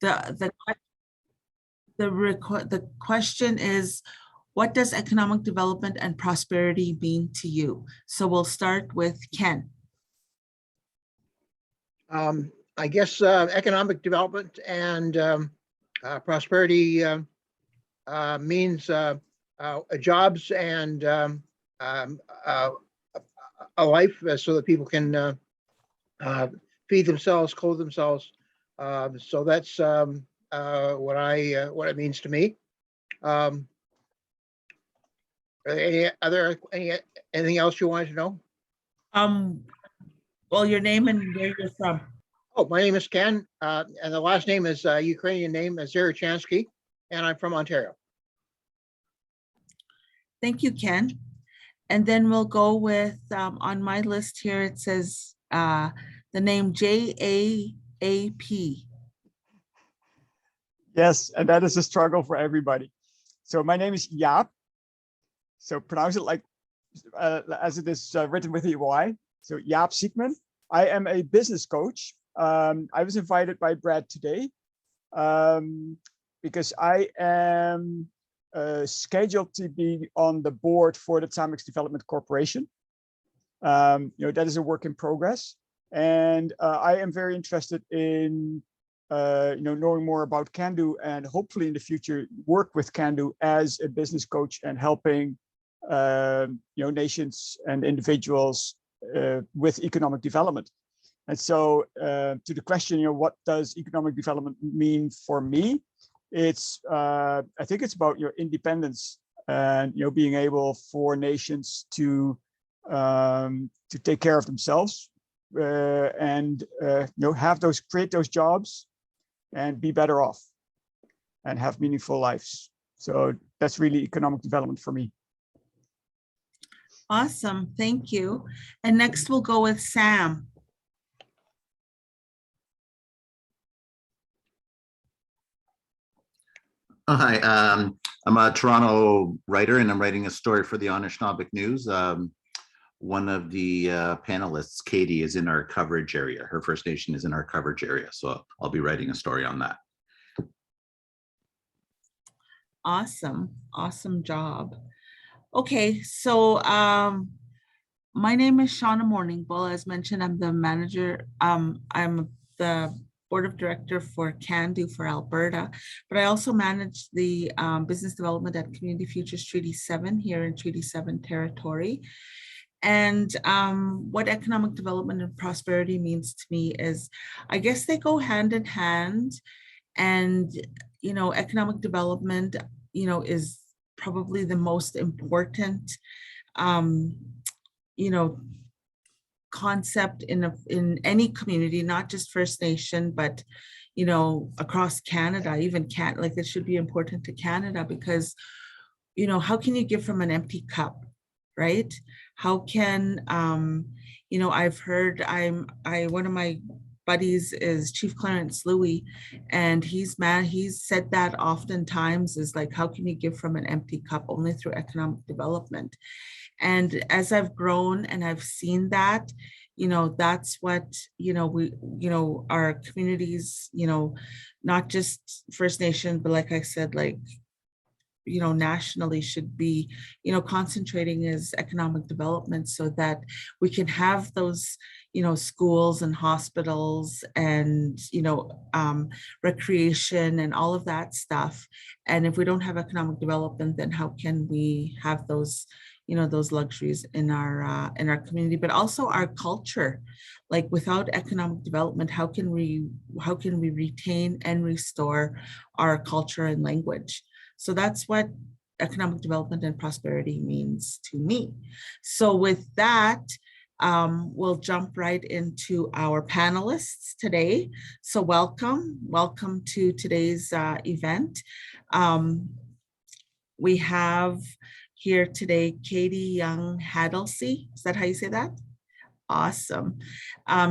The question is, what does economic development and prosperity mean to you? So we'll start with Ken. I guess economic development and prosperity means jobs and a life so that people can feed themselves, clothe themselves. So that's what it means to me. Anything else you wanted to know? Well, your name and where you're from. Oh, my name is Ken, and the last name is Ukrainian name, Zarychansky, and I'm from Ontario. Thank you, Ken. And then we'll go with, on my list here, it says the name JAAP. Yes, and that is a struggle for everybody. So my name is Jaap. So pronounce it like as it is written with a Y. So Yaw Sigman. I am a business coach. I was invited by Brad today because I am scheduled to be on the board for the Samex Development Corporation. That is a work in progress, and I am very interested in knowing more about Can-Do, and hopefully in the future work with Can-Do as a business coach and helping nations and individuals with economic development. And so to the question, what does economic development mean for me? It's I think it's about your independence and being able for nations to take care of themselves and create those jobs and be better off and have meaningful lives. So that's really economic development for me. Awesome, thank you. And next we'll go with Sam. Hi, I'm a Toronto writer and I'm writing a story for the Anishinaabe News. One of the panelists, Katie, is in our coverage area. Her First Nation is in our coverage area. So I'll be writing a story on that. Awesome, awesome job. Okay, so my name is Shauna Morningball. As mentioned, I'm the manager. I'm the board of director for Can-Do for Alberta, but I also manage the business development at Community Futures Treaty 7 here in Treaty 7 territory. And what economic development and prosperity means to me is, I guess they go hand in hand. And, economic development, is probably the most important, concept in any community, not just First Nation, but, across Canada, even it should be important to Canada because, how can you give from an empty cup, right? How can, I've heard one of my buddies is Chief Clarence Louie, and he's said that oftentimes is like, how can you give from an empty cup? Only through economic development. And as I've grown and I've seen that, that's what, our communities, not just First Nation, but like I said, nationally should be, concentrating is economic development so that we can have those, schools and hospitals and, recreation and all of that stuff. And if we don't have economic development, then how can we have those, those luxuries in our community, but also our culture? Like without economic development, how can we retain and restore our culture and language? So that's what economic development and prosperity means to me. So with that, we'll jump right into our panelists today. So welcome to today's event. We have here today Katie Young-Haddlesey. Is that how you say that? Awesome.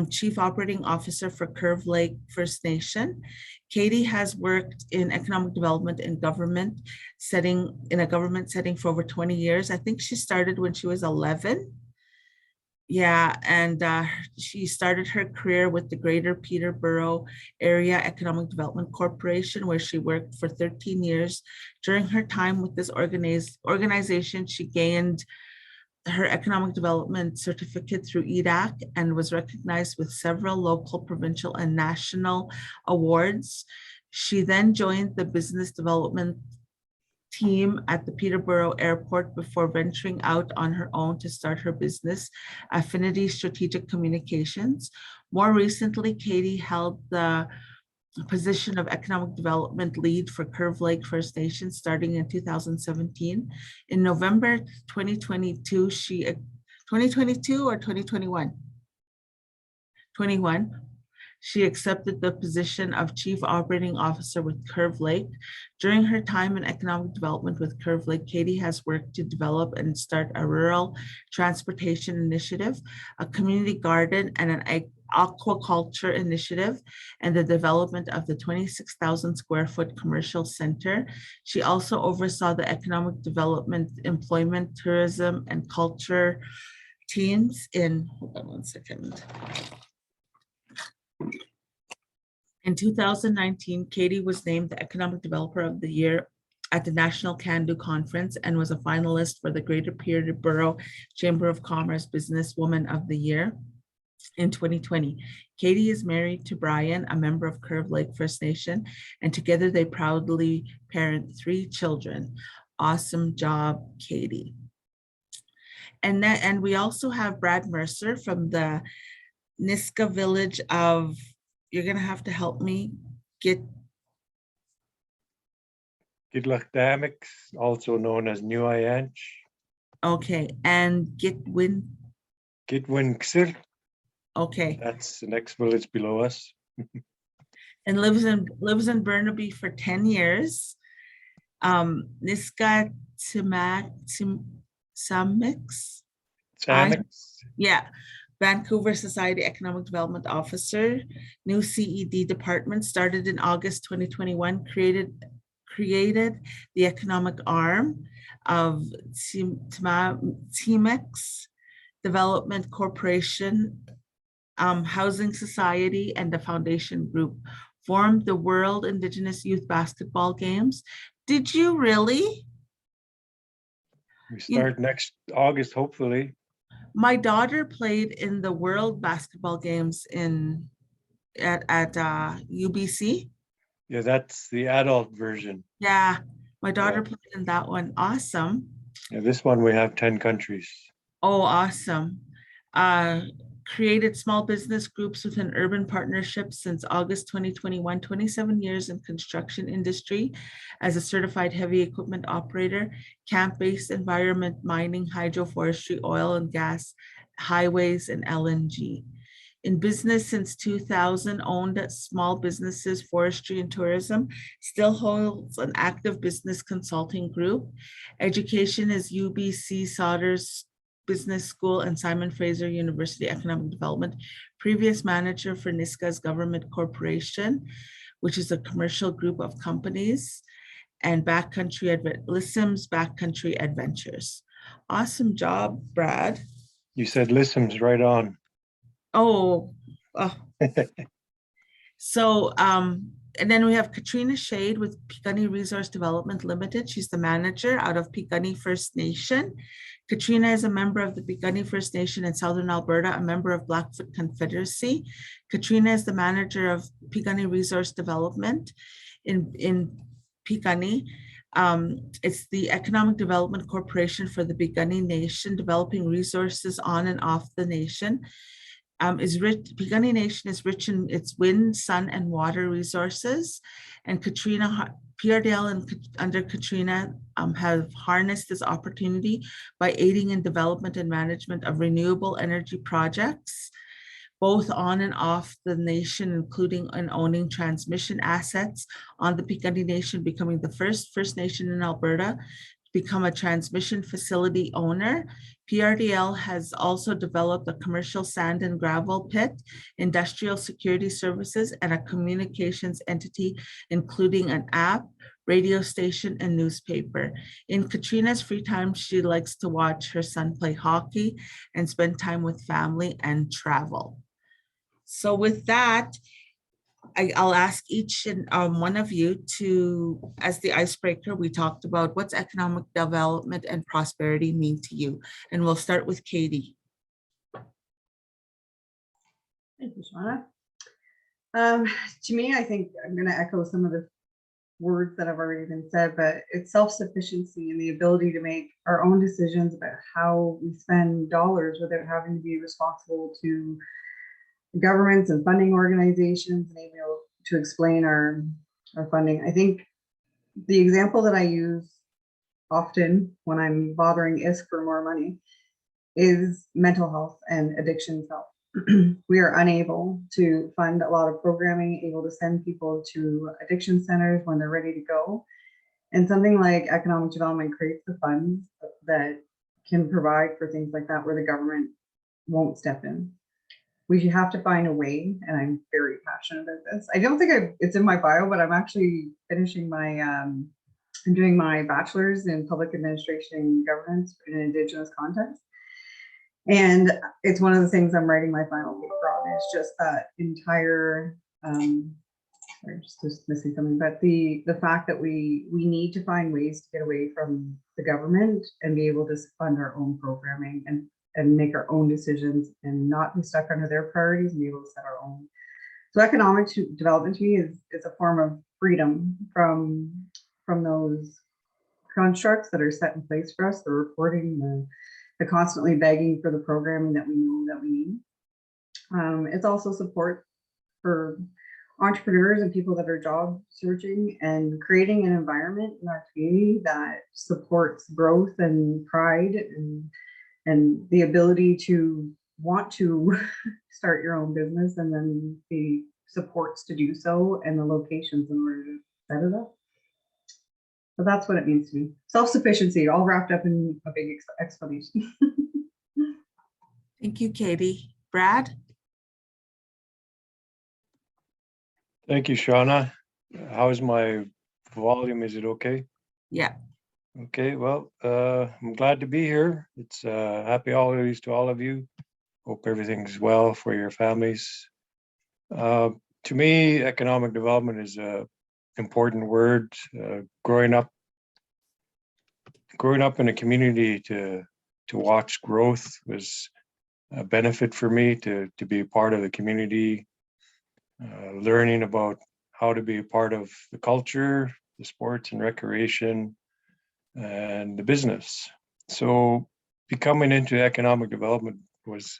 Chief Operating Officer for Curve Lake First Nation. Katie has worked in economic development in a government setting for over 20 years. I think she started when she was 11. Yeah, and she started her career with the Greater Peterborough Area Economic Development Corporation, where she worked for 13 years. During her time with this organization, she gained her economic development certificate through EDAC and was recognized with several local, provincial, and national awards. She then joined the business development team at the Peterborough Airport before venturing out on her own to start her business, Affinity Strategic Communications. More recently, Katie held the position of economic development lead for Curve Lake First Nation starting in 2017. In November 2022, 2022 or 2021? 21. She accepted the position of Chief Operating Officer with Curve Lake. During her time in economic development with Curve Lake, Katie has worked to develop and start a rural transportation initiative, a community garden, and an aquaculture initiative, and the development of the 26,000 square foot commercial center. She also oversaw the economic development, employment, tourism, and culture teams in, hold on one second. In 2019, Katie was named the Economic Developer of the Year at the National Can Do Conference and was a finalist for the Greater Peterborough Chamber of Commerce Businesswoman of the Year in 2020. Katie is married to Brian, a member of Curve Lake First Nation, and together they proudly parent 3 children. Awesome job, Katie. And we also have Brad Mercer from the Nisga'a village of, you're gonna have to help me get. Ts'amiks, also known as New Ianch. Okay, and Gitwin. Gitwin. Okay, That's the next village below us. and lives in Burnaby for 10 years. Nisga'a Samex. Yeah. Vancouver Society Economic Development Officer, new CED department, started in August 2021, created the economic arm of Ts'amiks Development Corporation, Housing Society, and the Foundation Group, formed the World Indigenous Youth Basketball Games. Did you really? We start next August, hopefully. My daughter played in the World Basketball Games at UBC. Yeah, that's the adult version. Yeah, my daughter played in that one. Awesome. Yeah, this one we have 10 countries. Oh, awesome. Created small business groups within urban partnerships since August 2021, 27 years in construction industry as a certified heavy equipment operator, camp-based environment, mining, hydroforestry, oil and gas, highways, and LNG. In business since 2000, owned small businesses, forestry and tourism, still holds an active business consulting group. Education is UBC Sauder's Business School and Simon Fraser University Economic Development, previous manager for Nisga's Government Corporation, which is a commercial group of companies, and Lissim's Backcountry Adventures. Awesome job, Brad. You said Lissim's right on. Oh. So, and then we have Katrina Shade with Piikani Resource Development Limited. She's the manager out of Piikani First Nation. Katrina is a member of the Piikani First Nation in Southern Alberta, a member of Blackfoot Confederacy. Katrina is the manager of Piikani Resource Development in Piikani. It's the Economic Development Corporation for the Piikani Nation, developing resources on and off the nation. Piikani Nation is rich in its wind, sun, and water resources. And PRDL and under Katrina have harnessed this opportunity by aiding in development and management of renewable energy projects, both on and off the nation, including in owning transmission assets on the Piikani Nation, becoming the first First Nation in Alberta become a transmission facility owner. PRDL has also developed a commercial sand and gravel pit, industrial security services, and a communications entity, including an app, radio station, and newspaper. In Katrina's free time, she likes to watch her son play hockey and spend time with family and travel. So with that, I'll ask each and one of you to, as the icebreaker, we talked about what's economic development and prosperity mean to you. And we'll start with Katie. Thank you, Shauna. To me, I think I'm going to echo some of the words that have already been said, but it's self-sufficiency and the ability to make our own decisions about how we spend dollars without having to be responsible to governments and funding organizations and able to explain our funding. I think the example that I use often when I'm bothering ISK for more money is mental health and addiction help. We are unable to fund a lot of programming, able to send people to addiction centers when they're ready to go. And something like economic development creates the funds that can provide for things like that where the government won't step in. We have to find a way, and I'm very passionate about this. I don't think it's in my bio, but I'm actually finishing my, I'm doing my bachelor's in public administration and governance in an Indigenous context. And it's one of the things I'm writing my final paper on, is just that entire, sorry, just missing something, but the fact that we need to find ways to get away from the government and be able to fund our own programming and make our own decisions and not be stuck under their priorities and be able to set our own. So economic development to me is a form of freedom from those constructs that are set in place for us, the reporting, the constantly begging for the programming that we know that we need. It's also support for entrepreneurs and people that are job searching and creating an environment in our community that supports growth and pride and the ability to want to start your own business, and then the supports to do so and the locations in order to set it up. So that's what it means to me. Self-sufficiency, all wrapped up in a big explanation. Thank you, Katie. Brad? Thank you, Shauna. How's my volume? Is it okay? Yeah. Okay, well, I'm glad to be here. It's happy holidays to all of you. Hope everything's well for your families. To me, economic development is a important word. Growing up in a community to watch growth was a benefit for me, to be a part of the community, learning about how to be a part of the culture, the sports and recreation, and the business. So becoming into economic development was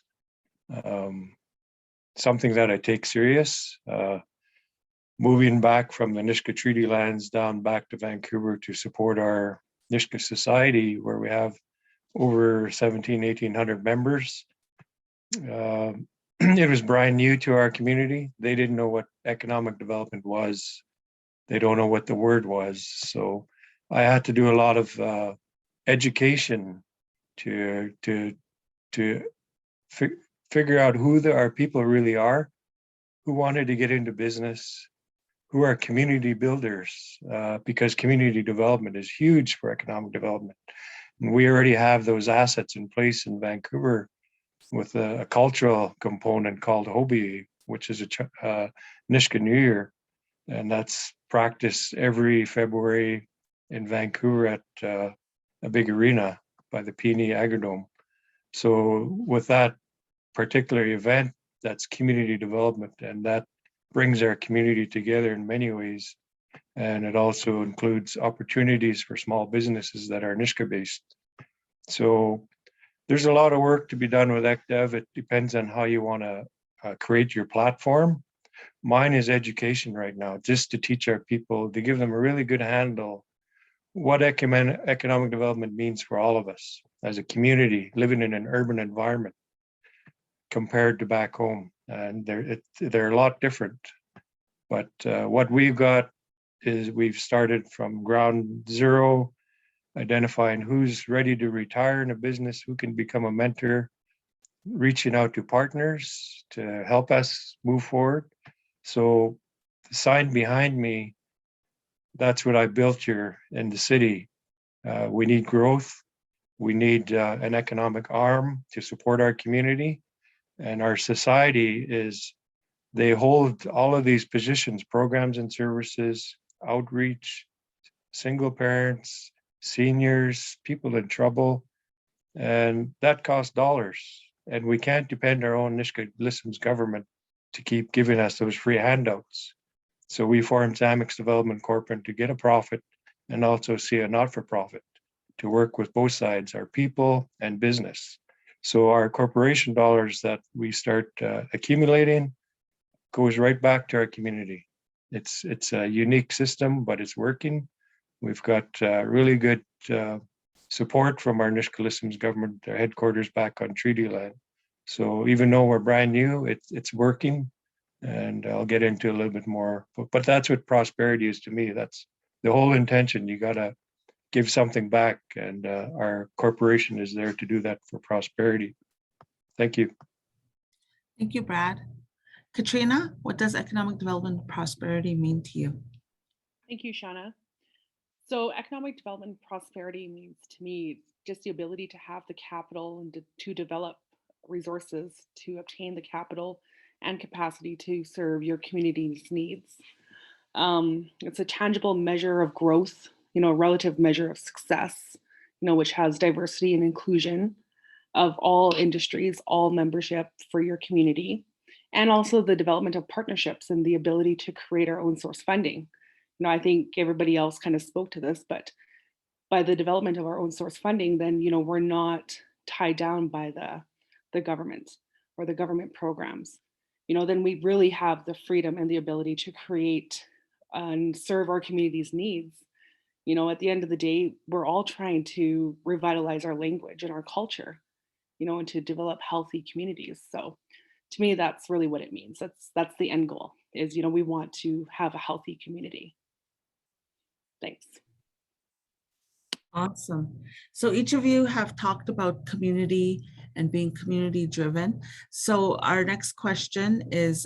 something that I take serious. Moving back from the Nisga'a Treaty lands down back to Vancouver to support our Anishka Society, where we have over 1,800 members. It was brand new to our community. They didn't know what economic development was. They don't know what the word was. So I had to do a lot of education to figure out who our people really are, who wanted to get into business, who are community builders, because community development is huge for economic development. And we already have those assets in place in Vancouver with a cultural component called Hobie, which is a Nisga'a New Year. And that's practiced every February in Vancouver at a big arena by the Piikani Agrodome. So with that particular event, that's community development, and that brings our community together in many ways. And it also includes opportunities for small businesses that are Nisga'a based. So there's a lot of work to be done with ECDev. It depends on how you want to create your platform. Mine is education right now, just to teach our people, to give them a really good handle what economic development means for all of us as a community living in an urban environment compared to back home. And they're a lot different. But what we've got is we've started from ground zero, identifying who's ready to retire in a business, who can become a mentor, reaching out to partners to help us move forward. So the sign behind me That's what I built here in the city. We need growth. We need an economic arm to support our community. And our society they hold all of these positions, programs and services, outreach, single parents, seniors, people in trouble, and that costs dollars. And we can't depend on our own Nisga'a government to keep giving us those free handouts. So we formed Samex Development Corporate to get a profit and also see a not-for-profit to work with both sides, our people and business. So our corporation dollars that we start accumulating goes right back to our community. It's a unique system, but it's working. We've got really good support from our Nisga'a government, their headquarters back on treaty land. So even though we're brand new, it's working, and I'll get into a little bit more. But that's what prosperity is to me. That's the whole intention. You gotta give something back, and our corporation is there to do that for prosperity. Thank you. Thank you, Brad. Katrina, what does economic development and prosperity mean to you? Thank you, Shauna. So economic development and prosperity means to me just the ability to have the capital and to develop resources, to obtain the capital and capacity to serve your community's needs. It's a tangible measure of growth, a relative measure of success, which has diversity and inclusion of all industries, all membership for your community, and also the development of partnerships and the ability to create our own source funding. I think everybody else kind of spoke to this, but by the development of our own source funding, then, we're not tied down by the government or the government programs. Then we really have the freedom and the ability to create and serve our community's needs. At the end of the day, we're all trying to revitalize our language and our culture, and to develop healthy communities. So to me, that's really what it means. That's the end goal is, we want to have a healthy community. Thanks. Awesome. So each of you have talked about community and being community driven. So our next question is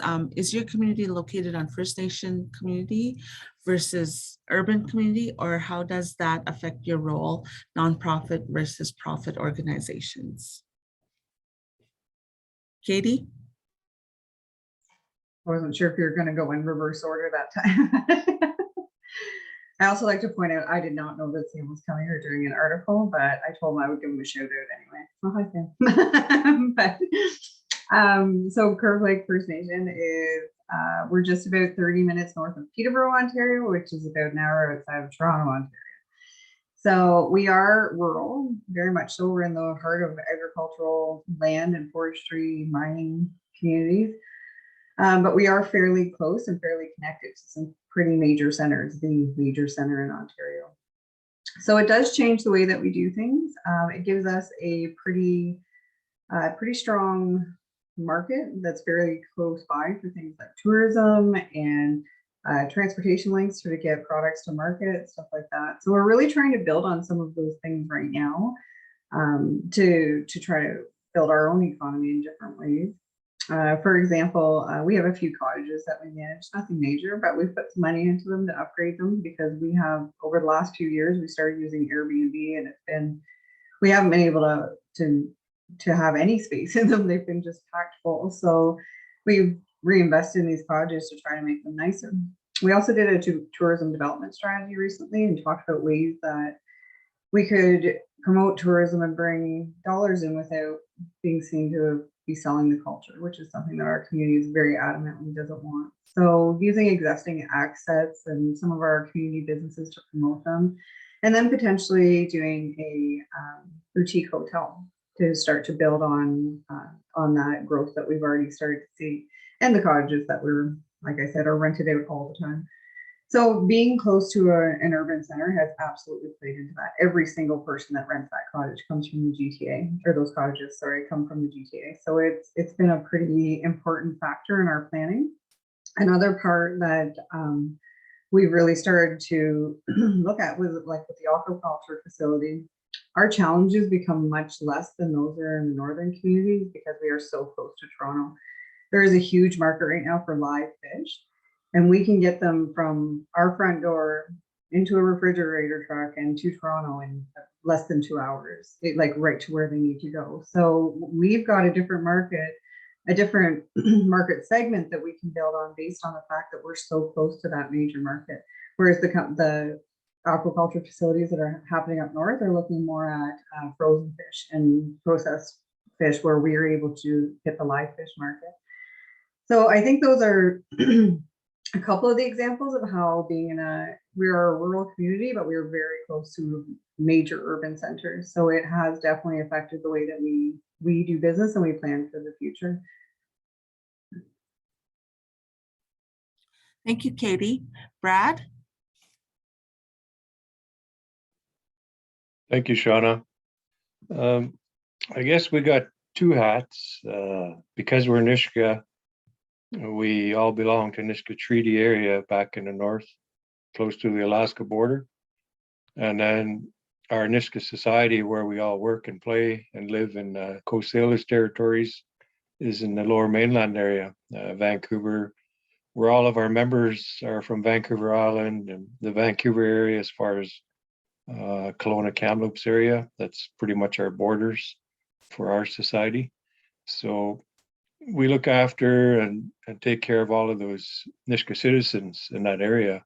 your community located on First Nation community versus urban community, or how does that affect your role, nonprofit versus profit organizations? Katie? I wasn't sure if you were going to go in reverse order that time. I also like to point out, I did not know that Sam was coming or doing an article, but I told him I would give him a shout out anyway. Oh, hi, Sam. So Curve Lake First Nation is, we're just about 30 minutes north of Peterborough, Ontario, which is about an hour outside of Toronto, Ontario. So we are rural, very much so. We're in the heart of agricultural land and forestry mining communities. But we are fairly close and fairly connected to some pretty major centers, the major center in Ontario. So it does change the way that we do things. It gives us a pretty strong market that's very close by for things like tourism and transportation links to get products to market, stuff like that. So we're really trying to build on some of those things right now to try to build our own economy in different ways. For example, we have a few cottages that we manage, nothing major, but we've put some money into them to upgrade them because we have, over the last few years, we started using Airbnb, and we haven't been able to have any space in them. They've been just packed full. So we've reinvested in these cottages to try to make them nicer. We also did a tourism development strategy recently and talked about ways that we could promote tourism and bring dollars in without being seen to be selling the culture, which is something that our community is very adamantly doesn't want. So using existing assets and some of our community businesses to promote them, and then potentially doing a boutique hotel to start to build on that growth that we've already started to see, and the cottages that we're, like I said, are rented out all the time. So being close to an urban center has absolutely played into that. Every single person that rents that cottage comes from the GTA, or those cottages, sorry, come from the GTA. So it's been a pretty important factor in our planning. Another part that we've really started to look at was like with the aquaculture facility. Our challenges become much less than those that are in the northern communities because we are so close to Toronto. There is a huge market right now for live fish. And we can get them from our front door into a refrigerator truck and to Toronto in less than 2 hours, like right to where they need to go. So we've got a different market segment that we can build on based on the fact that we're so close to that major market. Whereas the aquaculture facilities that are happening up north are looking more at frozen fish and processed fish, where we are able to hit the live fish market. So I think those are a couple of the examples of how we're a rural community, but we're very close to major urban centers. So it has definitely affected the way that we do business and we plan for the future. Thank you, Katie. Brad? Thank you, Shauna. I guess we got two hats. Because we're Nisga'a, we all belong to Nisga'a Treaty area back in the north, close to the Alaska border. And then our Anishka Society, where we all work and play and live in Coast Salish territories, is in the Lower Mainland area, Vancouver, where all of our members are from Vancouver Island and the Vancouver area, as far as Kelowna Kamloops area. That's pretty much our borders for our society. So we look after and take care of all of those Nisga'a citizens in that area.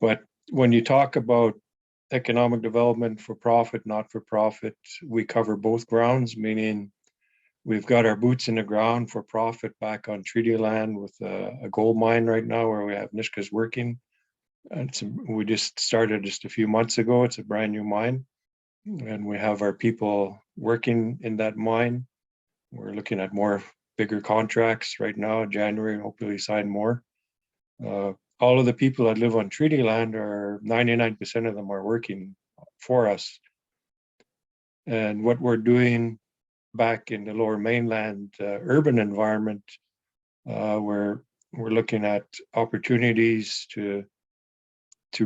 But when you talk about economic development, for profit, not for profit, we cover both grounds, meaning we've got our boots in the ground for profit back on treaty land with a gold mine right now where we have Nisga's working. And we just started just a few months ago. It's a brand new mine, and we have our people working in that mine. We're looking at bigger contracts right now, January, hopefully sign more. All of the people that live on treaty land, 99% of them are working for us. And what we're doing back in the Lower Mainland urban environment, we're looking at opportunities to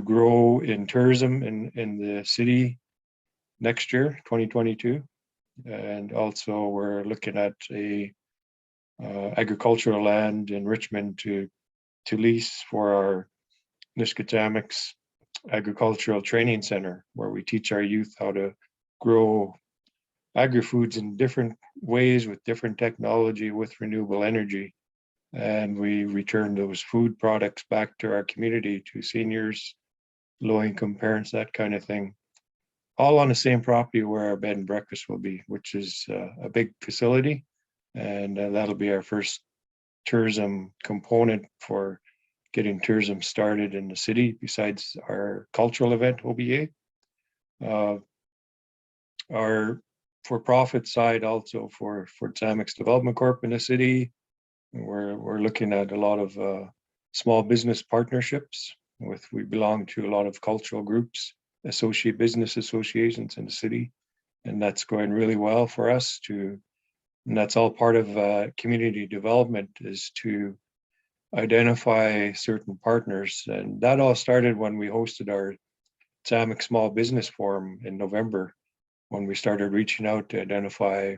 grow in tourism in the city next year, 2022. And also we're looking at a agricultural land in Richmond to lease for our Nisga'a Ts'amiks agricultural training center, where we teach our youth how to grow agri-foods in different ways with different technology with renewable energy. And we return those food products back to our community, to seniors, low-income parents, that kind of thing. All on the same property where our bed and breakfast will be, which is a big facility. And that'll be our first tourism component for getting tourism started in the city, besides our cultural event, OBA. Our for-profit side also for Ts'amiks Development Corp in the city, we're looking at a lot of small business partnerships we belong to a lot of cultural groups, business associations in the city, and that's going really well for us and that's all part of community development, is to identify certain partners. And that all started when we hosted our Ts'amiks Small Business Forum in November, when we started reaching out to identify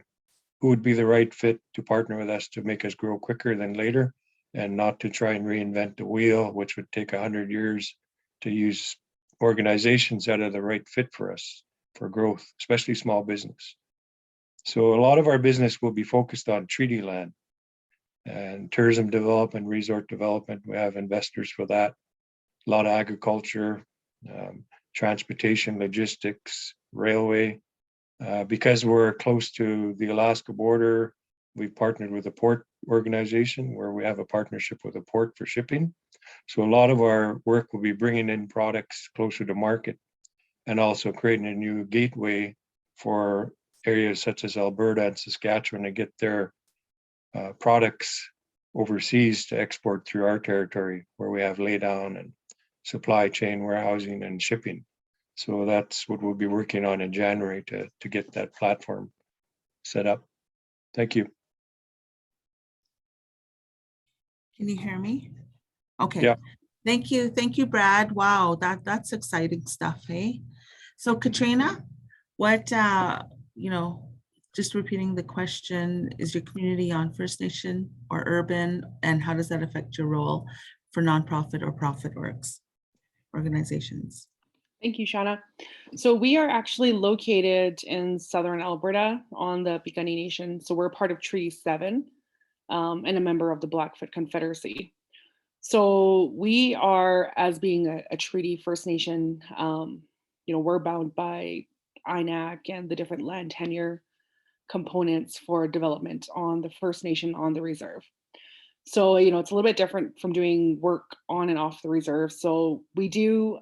who would be the right fit to partner with us to make us grow quicker than later, and not to try and reinvent the wheel, which would take 100 years, to use organizations that are the right fit for us for growth, especially small business. So a lot of our business will be focused on treaty land and tourism development, resort development. We have investors for that. A lot of agriculture, transportation, logistics, railway. Because we're close to the Alaska border, we've partnered with a port organization where we have a partnership with a port for shipping. So a lot of our work will be bringing in products closer to market, and also creating a new gateway for areas such as Alberta and Saskatchewan to get their products overseas to export through our territory, where we have laydown and supply chain, warehousing, and shipping. So that's what we'll be working on in January to get that platform set up. Thank you. Can you hear me? Okay. Yeah. Thank you, Brad. Wow, that's exciting stuff, hey? So Katrina, what, just repeating the question, is your community on First Nation or urban, and how does that affect your role for nonprofit or profit organizations? Thank you, Shauna. So we are actually located in southern Alberta on the Piikani Nation. So we're part of Treaty 7 and a member of the Blackfoot Confederacy. So we are, as being a treaty First Nation, we're bound by INAC and the different land tenure components for development on the First Nation on the reserve. So, it's a little bit different from doing work on and off the reserve. So we do,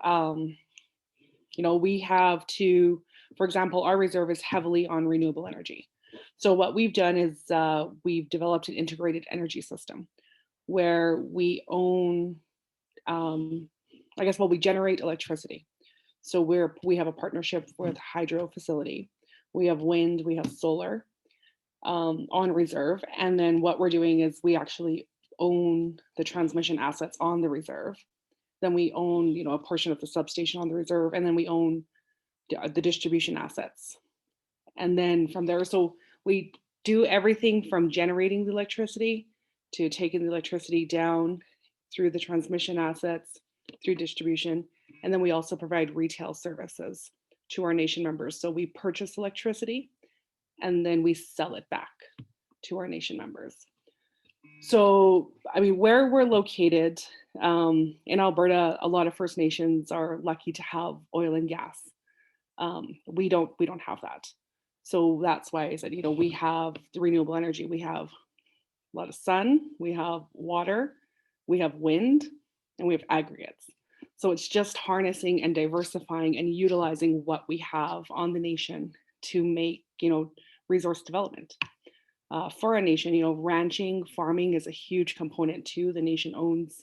we have to, for example, our reserve is heavily on renewable energy. So what we've done is we've developed an integrated energy system where we own, we generate electricity. So we have a partnership with hydro facility. We have wind, we have solar on reserve. And then what we're doing is we actually own the transmission assets on the reserve. Then we own, a portion of the substation on the reserve, and then we own the distribution assets. And then from there, so we do everything from generating the electricity to taking the electricity down through the transmission assets, through distribution. And then we also provide retail services to our nation members. So we purchase electricity and then we sell it back to our nation members. So, where we're located in Alberta, a lot of First Nations are lucky to have oil and gas. We don't have that. So that's why I said, we have the renewable energy. We have a lot of sun, we have water, we have wind, and we have aggregates. So it's just harnessing and diversifying and utilizing what we have on the nation to make, resource development. For a nation, ranching, farming is a huge component too. The nation owns,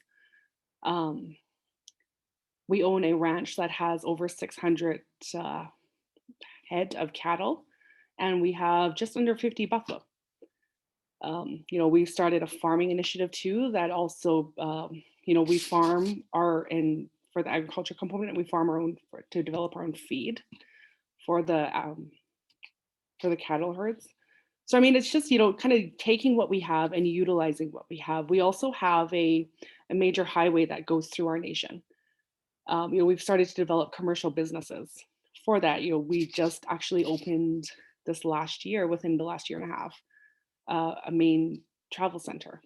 we own a ranch that has over 600 head of cattle, and we have just under 50 buffalo. We started a farming initiative too that also, we farm for the agriculture component, and we farm our own to develop our own feed for the cattle herds. So, it's just, kind of taking what we have and utilizing what we have. We also have a major highway that goes through our nation. We've started to develop commercial businesses for that. We just actually opened this last year, within the last year and a half, a main travel center.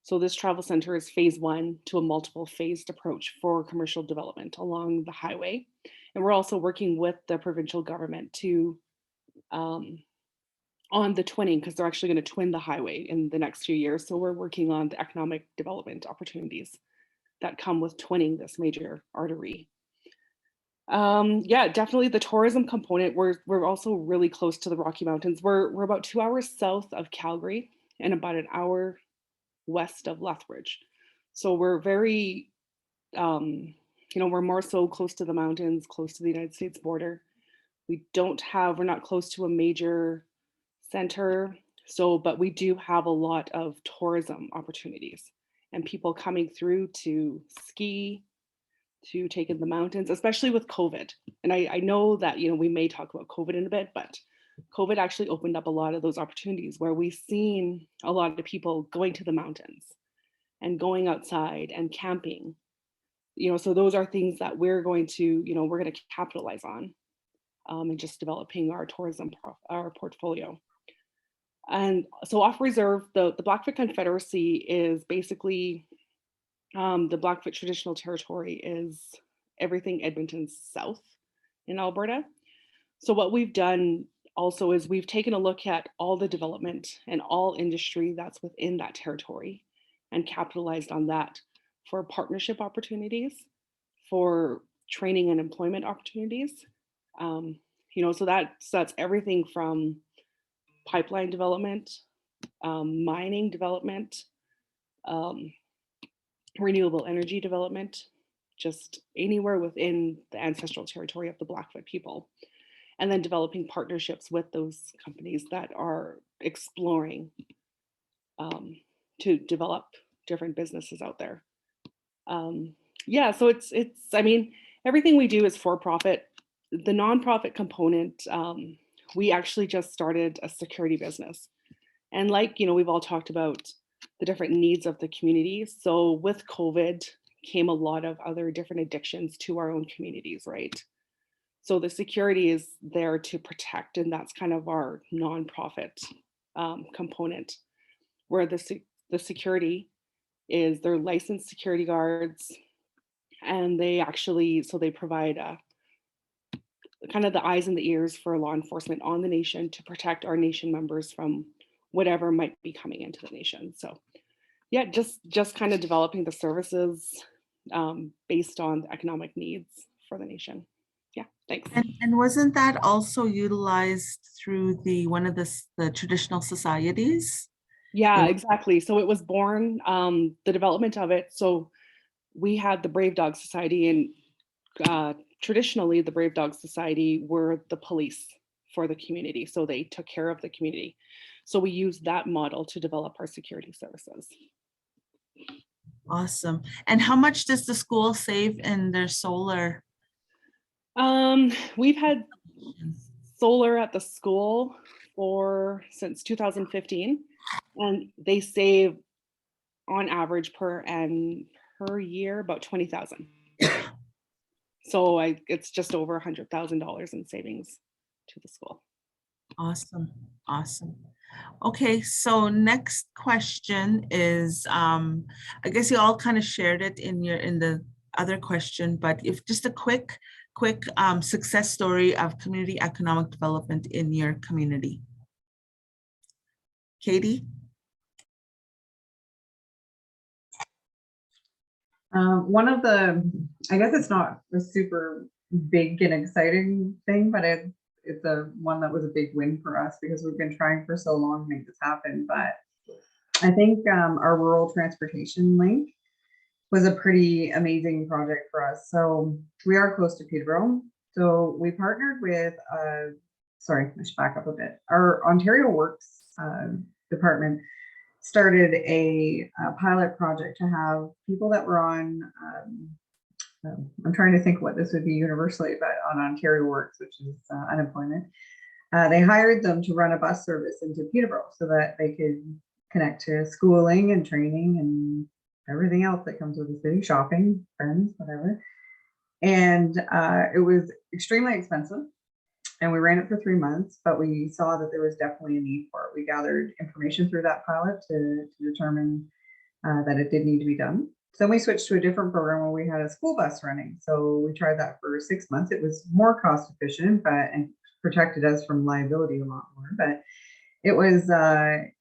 So this travel center is phase 1 to a multiple phased approach for commercial development along the highway. And we're also working with the provincial government to on the twinning, because they're actually going to twin the highway in the next few years. So we're working on the economic development opportunities that come with twinning this major artery. Yeah, definitely the tourism component. We're also really close to the Rocky Mountains. We're about 2 hours south of Calgary and about an hour west of Lethbridge. So we're very, we're more so close to the mountains, close to the United States border. We're not close to a major center. So, but we do have a lot of tourism opportunities and people coming through to ski, to take in the mountains, especially with COVID. And I know that, we may talk about COVID in a bit, but COVID actually opened up a lot of those opportunities where we've seen a lot of people going to the mountains and going outside and camping. So those are things that we're going to capitalize on and just developing our tourism, our portfolio. And so off reserve, the Blackfoot Confederacy is basically, the Blackfoot Traditional Territory is everything Edmonton South in Alberta. So what we've done also is we've taken a look at all the development and all industry that's within that territory and capitalized on that for partnership opportunities, for training and employment opportunities. So that's everything from pipeline development, mining development, renewable energy development, just anywhere within the ancestral territory of the Blackfoot people. And then developing partnerships with those companies that are exploring to develop different businesses out there. Yeah, so it's everything we do is for profit. The nonprofit component, we actually just started a security business. And we've all talked about the different needs of the community. So with COVID came a lot of other different addictions to our own communities, right? So the security is there to protect, and that's kind of our nonprofit component, where the security is they're licensed security guards, and they actually, so they provide kind of the eyes and the ears for law enforcement on the nation to protect our nation members from whatever might be coming into the nation. So yeah, just kind of developing the services based on the economic needs for the nation. Yeah, thanks. And wasn't that also utilized through one of the traditional societies? Yeah, exactly. So it was born, the development of it. So we had the Brave Dog Society, and traditionally the Brave Dog Society were the police for the community. So they took care of the community. So we used that model to develop our security services. Awesome. And how much does the school save in their solar? We've had solar at the school since 2015, and they save on average per year about 20,000. So it's just over $100,000 in savings to the school. Awesome, awesome. Okay, so next question is, I guess you all kind of shared it in the other question, but if just a quick success story of community economic development in your community. Katie? One of the, I guess it's not a super big and exciting thing, but it's one that was a big win for us because we've been trying for so long to make this happen. But I think our rural transportation link was a pretty amazing project for us. So we are close to Peterborough. So we partnered with, sorry, I should back up a bit. Our Ontario Works department started a pilot project to have people that were on, I'm trying to think what this would be universally, but on Ontario Works, which is unemployment. They hired them to run a bus service into Peterborough so that they could connect to schooling and training and everything else that comes with the city, shopping, friends, whatever. And it was extremely expensive. And we ran it for 3 months, but we saw that there was definitely a need for it. We gathered information through that pilot to determine that it did need to be done. So we switched to a different program where we had a school bus running. So we tried that for 6 months. It was more cost efficient, and protected us from liability a lot more. But it was,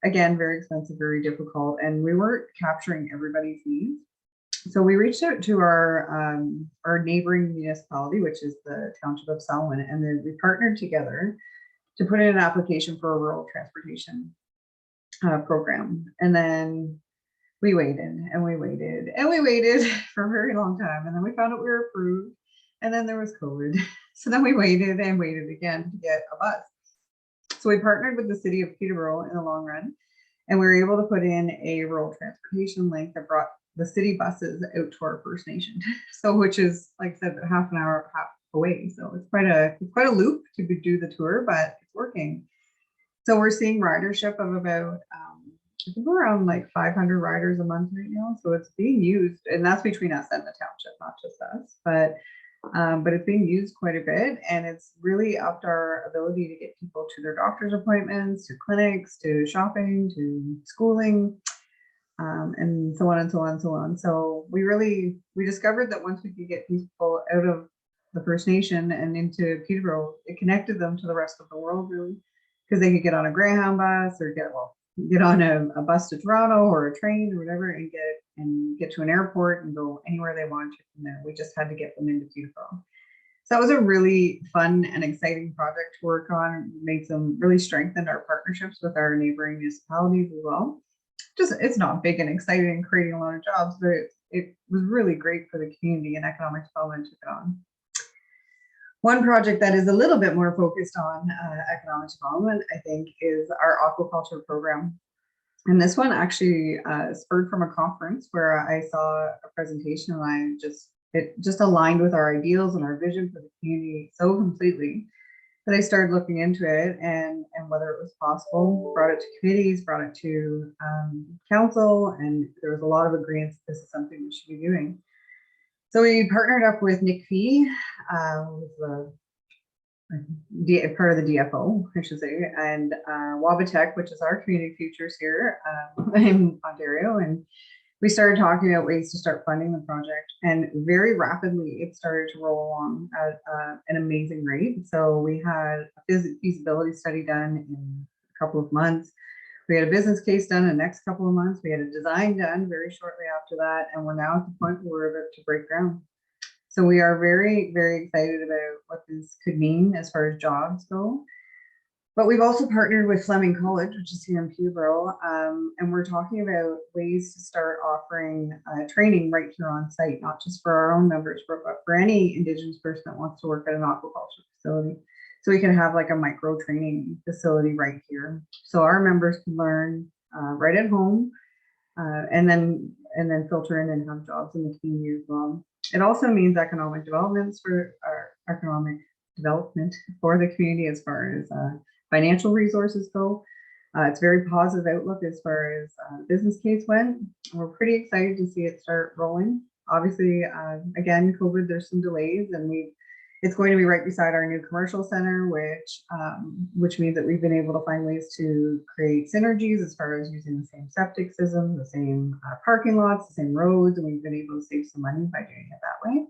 again, very expensive, very difficult, and we weren't capturing everybody's needs. So we reached out to our neighboring municipality, which is the Township of Selwyn, and then we partnered together to put in an application for a rural transportation program. And then we waited and we waited and we waited for a very long time. And then we found out we were approved. And then there was COVID. So then we waited and waited again to get a bus. So we partnered with the city of Peterborough in the long run, and we were able to put in a rural transportation link that brought the city buses out to our First Nation. So which is, like I said, half an hour away. So it's quite a loop to do the tour, but it's working. So we're seeing ridership of about, I think we're around like 500 riders a month right now. So it's being used, and that's between us and the township, not just us, but it's being used quite a bit, and it's really upped our ability to get people to their doctor's appointments, to clinics, to shopping, to schooling, and so on and so on and so on. So we discovered that once we could get people out of the First Nation and into Peterborough, it connected them to the rest of the world, really, because they could get on a Greyhound bus or get on a bus to Toronto or a train or whatever, and get to an airport and go anywhere they want to from there. We just had to get them into Peterborough. So that was a really fun and exciting project to work on. Really strengthened our partnerships with our neighboring municipalities as well. It's not big and exciting and creating a lot of jobs, but it was really great for the community, and economic development took it on. One project that is a little bit more focused on economic development, I think, is our aquaculture program. And this one actually spurred from a conference where I saw a presentation, and it just aligned with our ideals and our vision for the community so completely that I started looking into it and whether it was possible, brought it to committees, brought it to council, and there was a lot of agreement this is something we should be doing. So we partnered up with Nick Fee, who's the part of the DFO, I should say, and Wabatech, which is our community futures here in Ontario. And we started talking about ways to start funding the project, and very rapidly it started to roll along at an amazing rate. So we had a feasibility study done in a couple of months. We had a business case done in the next couple of months. We had a design done very shortly after that, and we're now at the point where we're about to break ground. So we are very, very excited about what this could mean as far as jobs go. But we've also partnered with Fleming College, which is here in Peterborough, and we're talking about ways to start offering training right here on site, not just for our own members, but for any Indigenous person that wants to work at an aquaculture facility. So we can have like a micro training facility right here. So our members can learn right at home, and then filter in and have jobs in the community as well. It also means economic developments for our economic development for the community as far as financial resources go. It's a very positive outlook as far as business case went. We're pretty excited to see it start rolling. Obviously, again, COVID, there's some delays, and it's going to be right beside our new commercial center, which means that we've been able to find ways to create synergies as far as using the same septic system, the same parking lots, the same roads, and we've been able to save some money by doing it that way.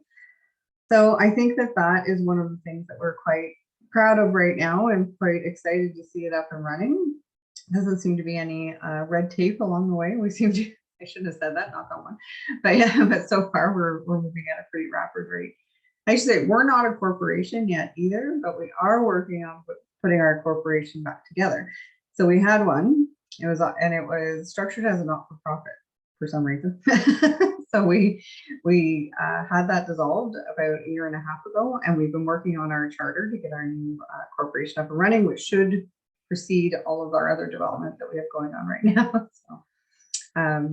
So I think that is one of the things that we're quite proud of right now, and quite excited to see it up and running. Doesn't seem to be any red tape along the way. We seem to, I shouldn't have said that, knock on wood. But yeah, but so far we're moving at a pretty rapid rate. I should say we're not a corporation yet either, but we are working on putting our corporation back together. So we had one, it was structured as a not-for-profit for some reason. So we had that dissolved about a year and a half ago, and we've been working on our charter to get our new corporation up and running, which should precede all of our other development that we have going on right now.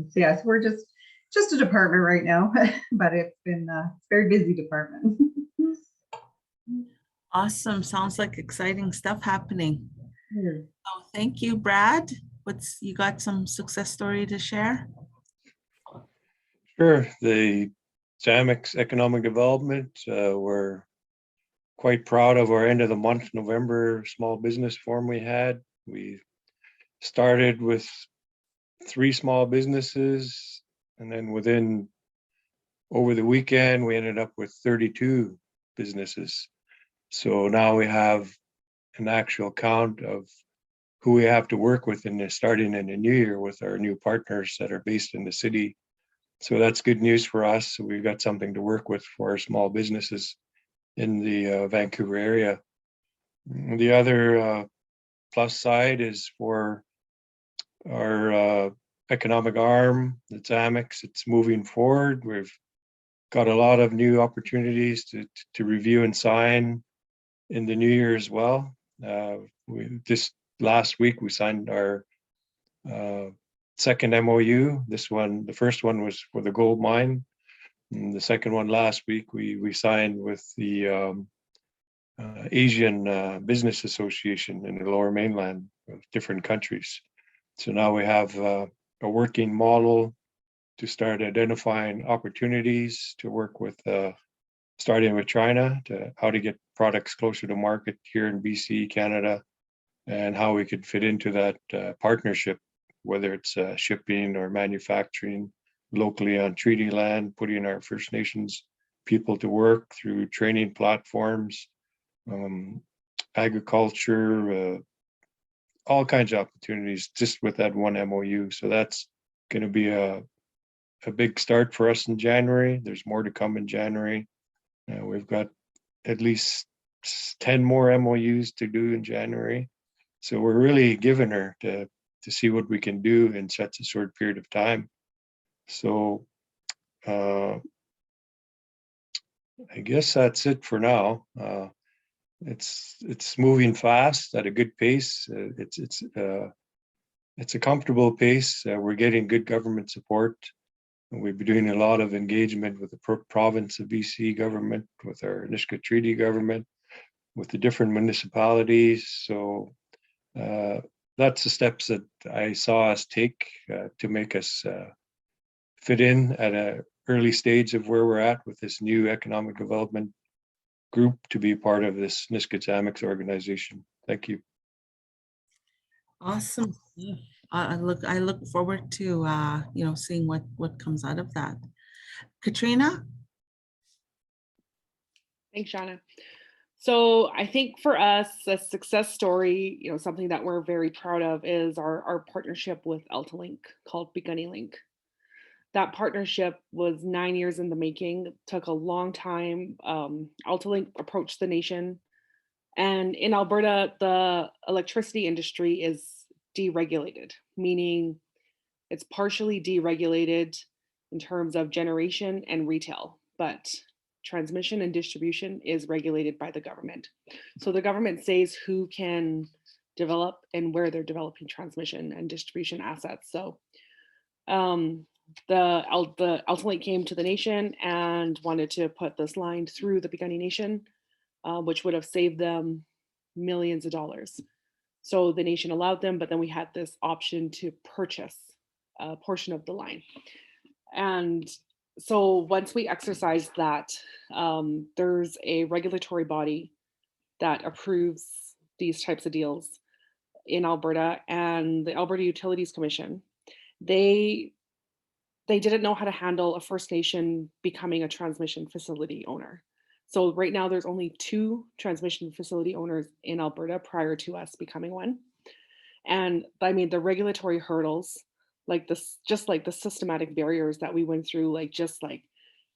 So yes, we're just a department right now, but it's been a very busy department. Awesome. Sounds like exciting stuff happening. Yeah. So thank you, Brad. You got some success story to share? Sure. The Samex economic development, we're quite proud of our end of the month, November small business forum we had. We started with 3 small businesses, and then over the weekend, we ended up with 32 businesses. So now we have an actual count of who we have to work with starting in the new year with our new partners that are based in the city. So that's good news for us. So we've got something to work with for our small businesses in the Vancouver area. The other plus side is for our economic arm, the Ts'amiks. It's moving forward. We've got a lot of new opportunities to review and sign in the new year as well. This last week we signed our second MOU. The first one was for the gold mine, and the second one last week we signed with the Asian Business Association in the Lower Mainland of different countries. So now we have a working model to start identifying opportunities to work with, starting with China, to how to get products closer to market here in BC, Canada, and how we could fit into that partnership, whether it's shipping or manufacturing locally on treaty land, putting our First Nations people to work through training platforms, agriculture, all kinds of opportunities just with that one MOU. So that's going to be a big start for us in January. There's more to come in January. We've got at least 10 more MOUs to do in January. So we're really giving her to see what we can do in such a short period of time. So I guess that's it for now. It's moving fast at a good pace. It's a comfortable pace. We're getting good government support. And we've been doing a lot of engagement with the province of BC government, with our Anishka Treaty government, with the different municipalities. So that's the steps that I saw us take to make us fit in at an early stage of where we're at with this new economic development group to be part of this Nisga'a Ts'amiks organization. Thank you. Awesome. Yeah. I look forward to, you know, seeing what comes out of that. Katrina? Thanks, Shauna. So I think for us, a success story, you know, something that we're very proud of is our partnership with Altalink called Piikani Link. That partnership was 9 years in the making. It took a long time. Altalink approached the nation. And in Alberta, the electricity industry is deregulated, meaning it's partially deregulated in terms of generation and retail, but transmission and distribution is regulated by the government. So the government says who can develop and where they're developing transmission and distribution assets. So the Altalink came to the nation and wanted to put this line through the Piikani Nation, which would have saved them millions of dollars. So the nation allowed them, but then we had this option to purchase a portion of the line. And so once we exercised that, there's a regulatory body that approves these types of deals in Alberta, and the Alberta Utilities Commission. They didn't know how to handle a First Nation becoming a transmission facility owner. So right now there's only 2 transmission facility owners in Alberta prior to us becoming one. And I mean, the regulatory hurdles, like this, just like the systematic barriers that we went through, like just like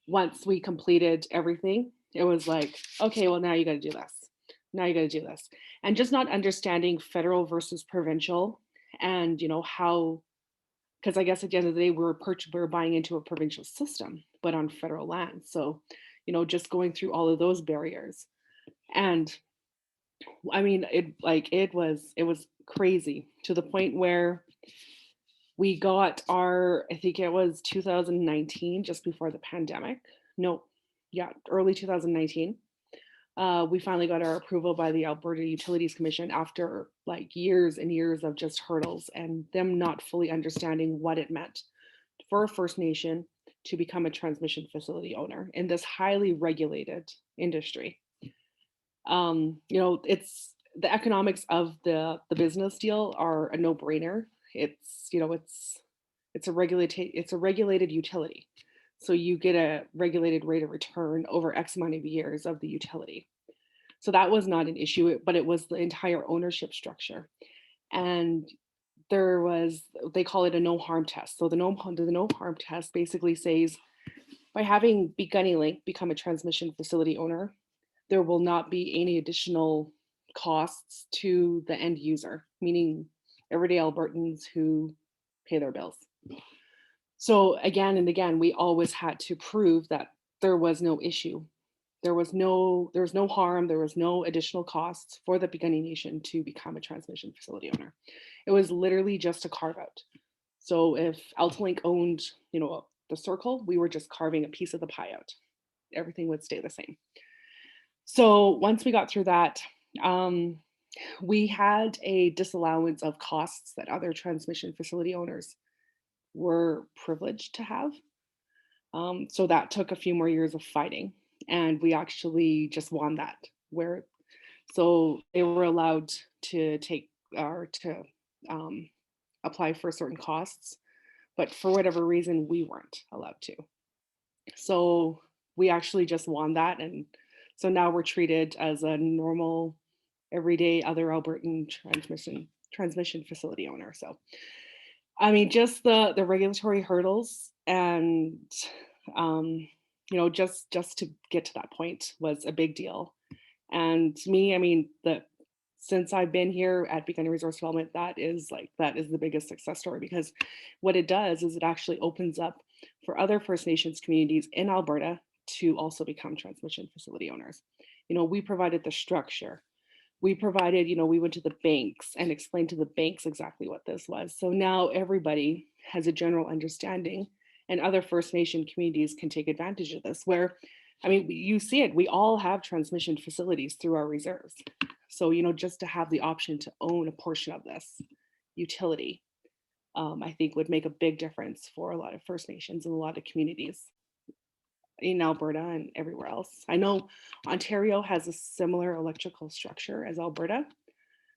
once we completed everything, it was like, okay, well now you got to do this. Now you got to do this. And just not understanding federal versus provincial, and you know how, because I guess at the end of the day, we're buying into a provincial system, but on federal land. So, you know, just going through all of those barriers. And I mean, it was crazy to the point where we got our, I think it was 2019, just before the pandemic. No, yeah, early 2019. We finally got our approval by the Alberta Utilities Commission after like years and years of just hurdles and them not fully understanding what it meant for a First Nation to become a transmission facility owner in this highly regulated industry. You know, it's the economics of the business deal are a no-brainer. It's, you know, it's a regulated utility. So you get a regulated rate of return over X amount of years of the utility. So that was not an issue, but it was the entire ownership structure. And there was, they call it a no harm test. So the no harm test basically says, by having Piikani Link become a transmission facility owner, there will not be any additional costs to the end user, meaning everyday Albertans who pay their bills. So again and again, we always had to prove that there was no issue. There was no harm, there was no additional costs for the Piikani Nation to become a transmission facility owner. It was literally just a carve out. So if Altalink owned, you know, the circle, we were just carving a piece of the pie out. Everything would stay the same. So once we got through that, we had a disallowance of costs that other transmission facility owners were privileged to have. So that took a few more years of fighting, and we actually just won that. So they were allowed to take or to apply for certain costs, but for whatever reason, we weren't allowed to. So we actually just won that, and so now we're treated as a normal, everyday other Albertan transmission facility owner. So, I mean, just the regulatory hurdles and, you know, just to get to that point was a big deal. And to me, I mean, since I've been here at Piikani Resource Development, that is the biggest success story, because what it does is it actually opens up for other First Nations communities in Alberta to also become transmission facility owners. You know, we provided the structure. We provided, you know, we went to the banks and explained to the banks exactly what this was. So now everybody has a general understanding, and other First Nation communities can take advantage of this, where, I mean, you see it, we all have transmission facilities through our reserves. So, you know, just to have the option to own a portion of this utility, I think would make a big difference for a lot of First Nations and a lot of communities. in Alberta and everywhere else. I know Ontario has a similar electrical structure as Alberta.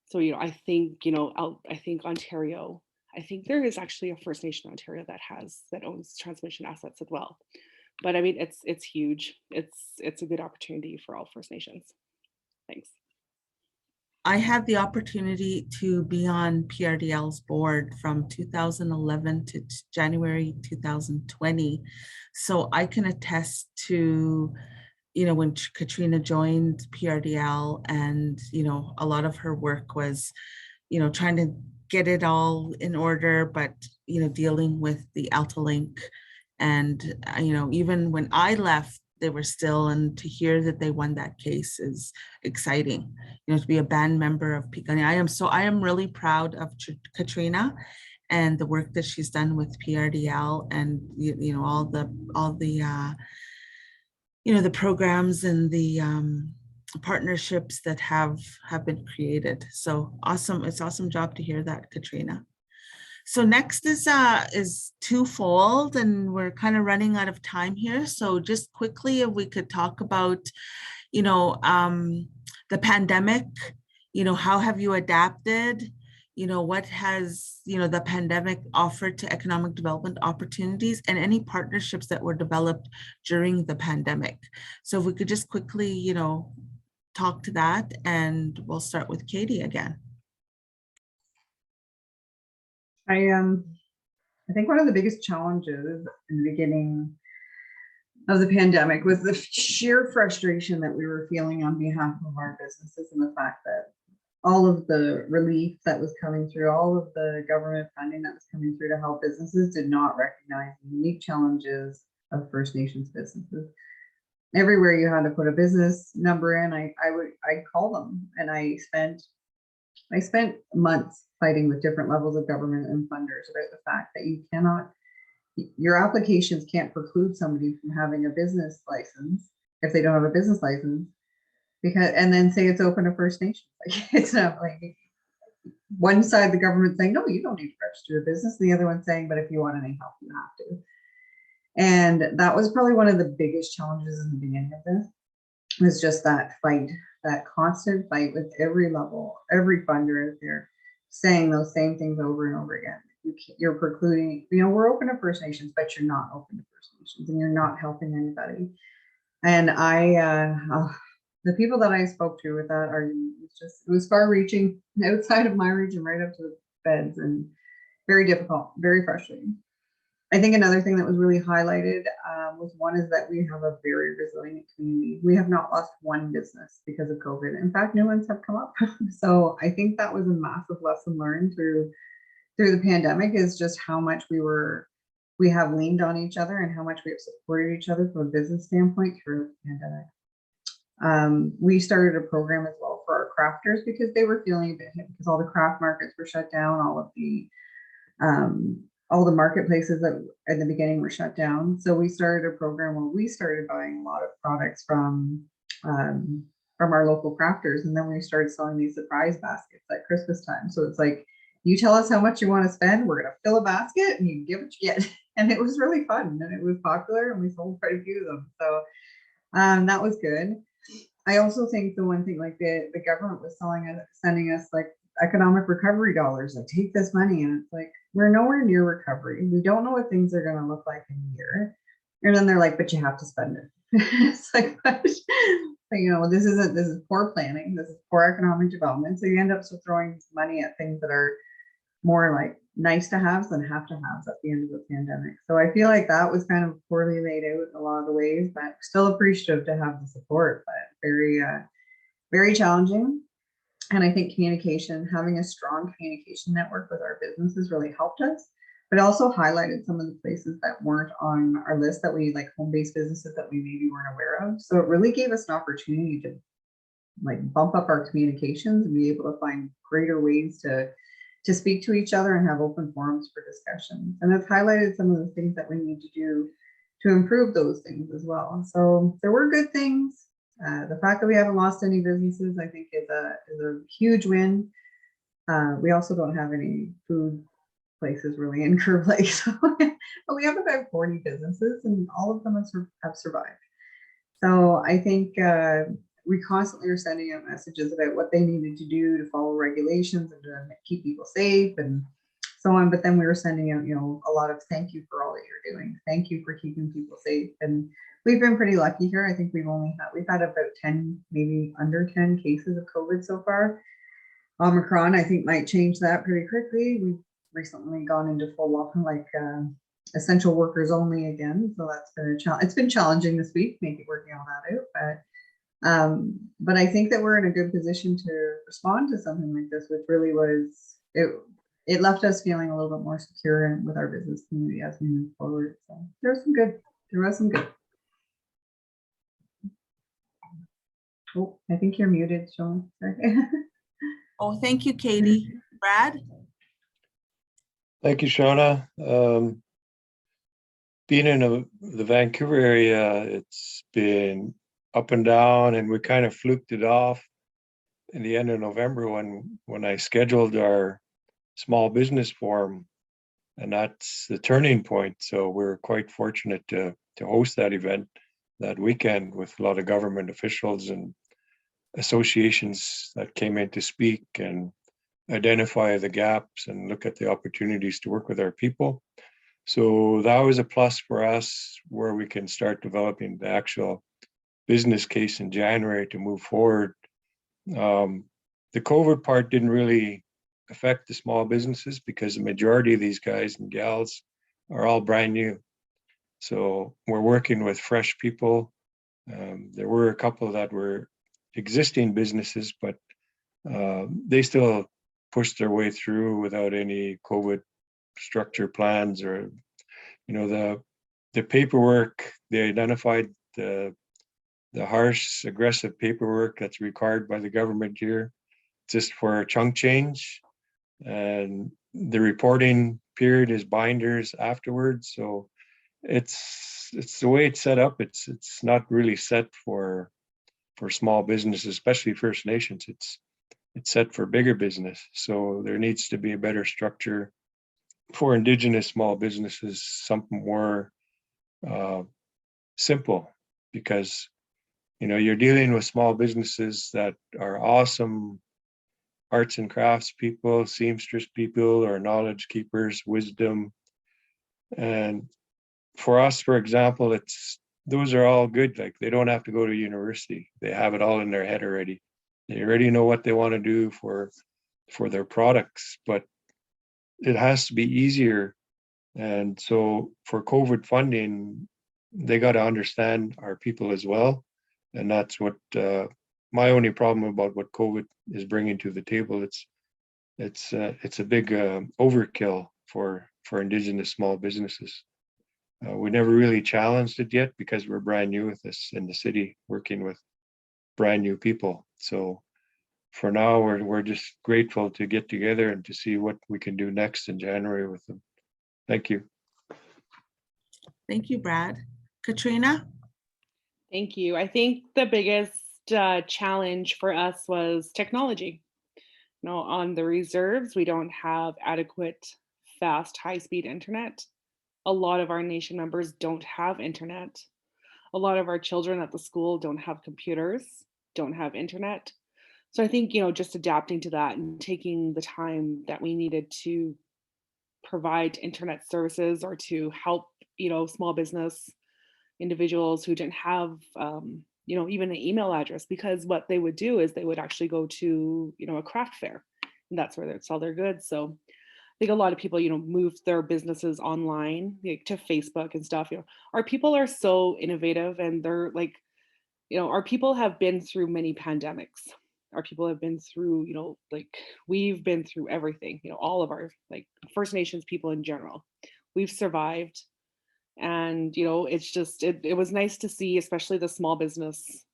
So, I think, I think Ontario, I think there is actually a First Nation in Ontario that owns transmission assets as well. But I mean, it's huge. It's a good opportunity for all First Nations. Thanks. I had the opportunity to be on PRDL's board from 2011 to January 2020. So I can attest to, when Katrina joined PRDL, and, a lot of her work was, trying to get it all in order, but, dealing with the Altalink. And, even when I left, they were still, and to hear that they won that case is exciting, to be a band member of Piikani. I am really proud of Katrina and the work that she's done with PRDL, and, all the the programs and the partnerships that have been created. So awesome. It's awesome job to hear that, Katrina. So next is twofold, and we're kind of running out of time here. So just quickly, if we could talk about, the pandemic, how have you adapted? What has, the pandemic offered to economic development opportunities, and any partnerships that were developed during the pandemic. So if we could just quickly, talk to that, and we'll start with Katie again. I think one of the biggest challenges in the beginning of the pandemic was the sheer frustration that we were feeling on behalf of our businesses, and the fact that all of the relief that was coming through, all of the government funding that was coming through to help businesses did not recognize the unique challenges of First Nations businesses. Everywhere you had to put a business number in, I'd call them, and I spent months fighting with different levels of government and funders about the fact that your applications can't preclude somebody from having a business license if they don't have a business license, and then say it's open to First Nations. Like, it's not like one side, the government saying, no, you don't need to register your business. And the other one saying, but if you want any help, you have to. And that was probably one of the biggest challenges in the beginning of this, was just that fight, that constant fight with every level, every funder out there saying those same things over and over again. You're precluding, we're open to First Nations, but you're not open to First Nations, and you're not helping anybody. And the people that I spoke to with that argument, it was far reaching, outside of my region, right up to the feds, and very difficult, very frustrating. I think another thing that was really highlighted is that we have a very resilient community. We have not lost one business because of COVID. In fact, new ones have come up. So I think that was a massive lesson learned through the pandemic, is just how much we have leaned on each other, and how much we have supported each other from a business standpoint through the pandemic. We started a program as well for our crafters, because they were feeling a bit hit, because all the craft markets were shut down, all the marketplaces that at the beginning were shut down. So we started a program where we started buying a lot of products from our local crafters, and then we started selling these surprise baskets at Christmas time. So it's like, you tell us how much you want to spend, we're going to fill a basket, and you get what you get. And it was really fun, and it was popular, and we sold quite a few of them. So that was good. I also think the one thing, like the government was sending us like economic recovery dollars, like, take this money, and it's like, we're nowhere near recovery. We don't know what things are going to look like in a year. And then they're like, but you have to spend it. It's like, but, this is poor planning, this is poor economic development. So you end up throwing money at things that are more like nice to haves than have to haves at the end of the pandemic. So I feel like that was kind of poorly laid out in a lot of the ways, but still appreciative to have the support, but very, very challenging. And I think having a strong communication network with our businesses really helped us, but also highlighted some of the places that weren't on our list, that we like home-based businesses that we maybe weren't aware of. So it really gave us an opportunity to like bump up our communications and be able to find greater ways to speak to each other and have open forums for discussions. And it's highlighted some of the things that we need to do to improve those things as well. So there were good things. The fact that we haven't lost any businesses, I think, is a huge win. We also don't have any food place is really in Curve Lake. So, but we have about 40 businesses and all of them have survived. So I think we constantly are sending out messages about what they needed to do to follow regulations and to keep people safe and so on. But then we were sending out, a lot of thank you for all that you're doing. Thank you for keeping people safe. And we've been pretty lucky here. I think we've had about 10, maybe under 10 cases of COVID so far. Omicron, I think, might change that pretty quickly. We've recently gone into full lockdown, like essential workers only again. So that's been a challenge. It's been challenging this week, working all that out. But I think that we're in a good position to respond to something like this, which really was it left us feeling a little bit more secure with our business community as we move forward. So there was some good. Oh, I think you're muted, Shauna. Sorry. Oh, thank you, Katie. Brad? Thank you, Shauna. Being in the Vancouver area, it's been up and down, and we kind of fluked it off in the end of November when I scheduled our small business forum, and that's the turning point. So we're quite fortunate to host that event that weekend with a lot of government officials and associations that came in to speak and identify the gaps and look at the opportunities to work with our people. So that was a plus for us, where we can start developing the actual business case in January to move forward. The COVID part didn't really affect the small businesses because the majority of these guys and gals are all brand new. So we're working with fresh people. There were a couple that were existing businesses, but they still pushed their way through without any COVID structure plans or, the paperwork. They identified the harsh, aggressive paperwork that's required by the government here, just for a chunk change, and the reporting period is binders afterwards. So it's the way it's set up. It's not really set for small businesses, especially First Nations. It's set for bigger business. So there needs to be a better structure for Indigenous small businesses, something more simple, because you're dealing with small businesses that are awesome arts and crafts people, seamstress people, or knowledge keepers, wisdom. And for us, for example, those are all good. Like, they don't have to go to university. They have it all in their head already. They already know what they want to do for their products, but it has to be easier. And so for COVID funding, they got to understand our people as well. And that's what my only problem about what COVID is bringing to the table. It's a big overkill for Indigenous small businesses. We never really challenged it yet because we're brand new with this in the city, working with brand new people. So for now, we're just grateful to get together and to see what we can do next in January with them. Thank you. Thank you, Brad. Katrina? Thank you. I think the biggest challenge for us was technology. On the reserves, we don't have adequate, fast, high-speed internet. A lot of our nation members don't have internet. A lot of our children at the school don't have computers, don't have internet. So I think, just adapting to that and taking the time that we needed to provide internet services or to help, small business individuals who didn't have, even an email address, because what they would do is they would actually go to, a craft fair, and that's where they'd sell their goods. So I think a lot of people, moved their businesses online, to Facebook and stuff. Our people are so innovative, and they're like, our people have been through many pandemics. Our people have been through, we've been through everything, all of our First Nations people in general. We've survived. And, it's just, it was nice to see, especially the small business